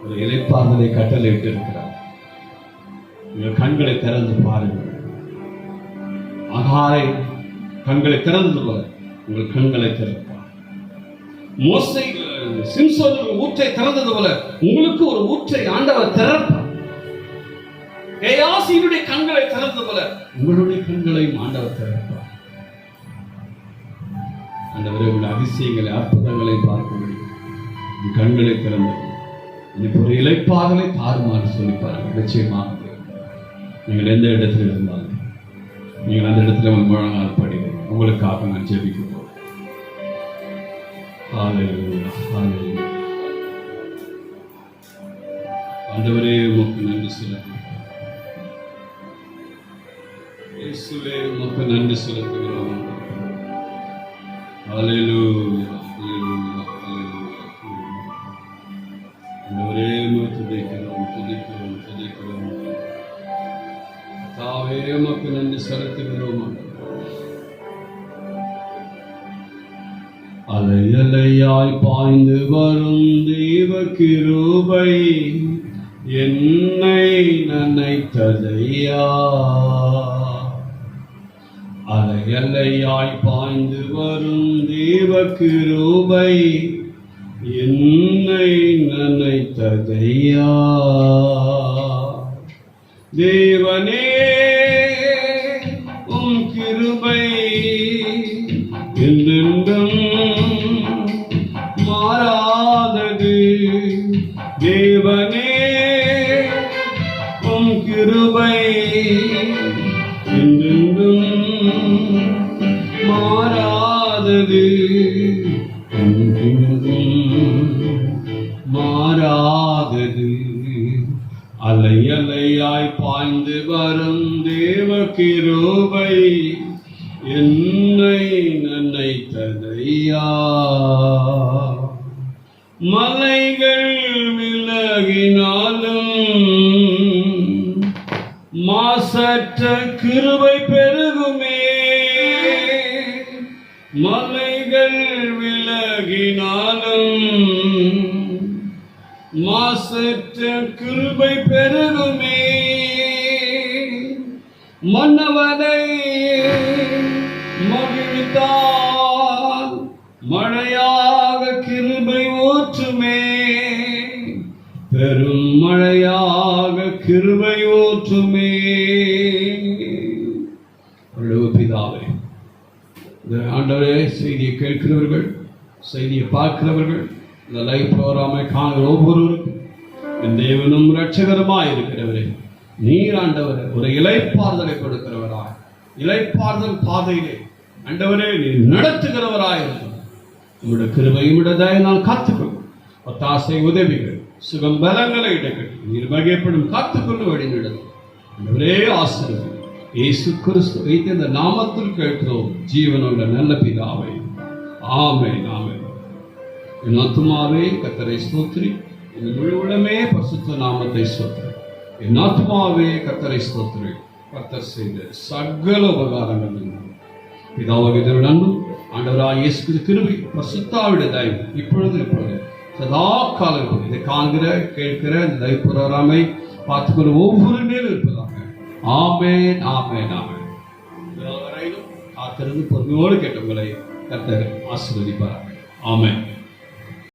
A: ஒரு இளைப்பாறுதலை கட்டளையிட்டு இருக்கிறார். உங்கள் கண்களை திறந்து பாருங்கள். ஆகாரை கண்களை திறந்து போல உங்கள் கண்களை திறப்பார். மோசே சிம்சோனுக்கு ஊற்றை திறந்தது போல உங்களுக்கு ஒரு ஊற்றை ஆண்டவர் திறப்பார். கேயாசியுடைய கண்களை திறந்தது போல உங்களுடைய கண்களையும் ஆண்டவர் திறப்பார். ஆண்டவரே உங்களுடைய அதிசயங்களை அற்புதங்களை பார்க்க முடியும். உன் கண்களை திறந்து இன்னைக்கு ஒரு இளைப்பாறலை தாருமாறு சொல்லி பாருங்கள். நிச்சயமாக நீங்கள் எந்த இடத்துல இருந்தாலும் நீங்கள் அந்த இடத்துல முழங்கால் படிங்க. உங்களுக்காக நான் ஜெபிக்க போகிறேன். ஹல்லேலூயா, ஹல்லேலூயா. ஆண்டவரே உமக்கு நன்றி செலுத்துகிறோம். இயேசுவே உமக்கு நன்றி செலுத்துகிறோம். ஹல்லேலூயா, ஹல்லேலூயா, ஹல்லேலூயா. ஆண்டவரே உம்மை துதிக்கிறோம், துதிக்கிறோம், துதிக்கிறோம். கர்த்தாவே உமக்கு நன்றி செலுத்துகிறோம். அலை அலையாய் பாய்ந்து வரும் தெய்வ கிருபை என்னை நனைத்ததையா. அலை அலையாய் பாய்ந்து வரும் தெய்வ கிருபை என்னை நனைத்ததையா. தேவனே உம் கிருபை என்றென்றும் மாறாதது. தேவனே உம் கிருபை என்றென்றும் மாறாதது. என்றென்றும் மாறாதது. அலை அலையாய் பாய்ந்து வரும் தேவ கிருபை என்னை நனைத்ததையா. மலைகள் விலகினாலும் மாசற்ற கிருபை பெருகுமே. மலைகள் விலகினாலும் மாசற்ற கிருபை பெருகுமே. மன்னவனை மகிழ்ந்தால் மழையாக கிருபை ஊற்றுமே. பெரும் மழையாக கிருபை ஊற்றுமே. பிதாவே, ஆண்டவரே, செய்தியை கேட்கிறவர்கள், செய்தியை பார்க்கிறவர்கள், இந்த லைவ் ப்ரோக்ராமை காணுகிற ஒவ்வொருவருக்கும் என் தேவனும் இரட்சகருமாய் இருக்கிறவரே, நீர் ஆண்டவரே ஒரு இளைப்பாறுதலை கொடுக்கிறவராய், இளைப்பாறுதல் பாதையிலே ஆண்டவரே நீர் நடத்துகிறவராய் இருக்கிறார். உங்களுடைய கிருபையும் விடதாய் நான் காத்துக்கொள்ளும். ஒத்தாசை உதவிகள், சுகம் பலங்களை இடங்கள் நீர் வகைப்படும் காத்துக்கொண்டு வழி நடத்தும். ஆண்டவரே ஆசீர்வதியும். இயேசு கிறிஸ்து வைத்த இந்த நாமத்தில் கேட்கிறோம் ஜீவனுள்ள நல்ல பிதாவே. ஆமென், ஆமென். என் ஆத்துமாவே கர்த்தரை ஸ்தோத்திரி, என் முழு உடமே பரிசுத்த நாமத்தை ஸ்தோத்திரி. என் ஆத்துமாவே கர்த்தரை ஸ்தோத்திரி. கர்த்தர் செய்த சகல உபகாரங்கள் பிதாவாகிய தேவனுடைய அன்பும் ஆண்டவராகிய இயேசு கிறிஸ்துவின் கிருபை பரிசுத்தாவிட தயவு இப்பொழுது இப்பொழுது சதா காலம் இதை காண்கிற கேட்கிற இந்த லைவ் ப்ரோக்ராமை பார்த்துக்கொள்ள ஒவ்வொரு மேலும் இருப்பதாக. ஆமென், ஆமென், ஆமென். வரையிலும் காத்திருந்து பொறுமையோடு கேட்டவங்களை கர்த்தர் ஆசீர்வதிப்பார். ஆமென்.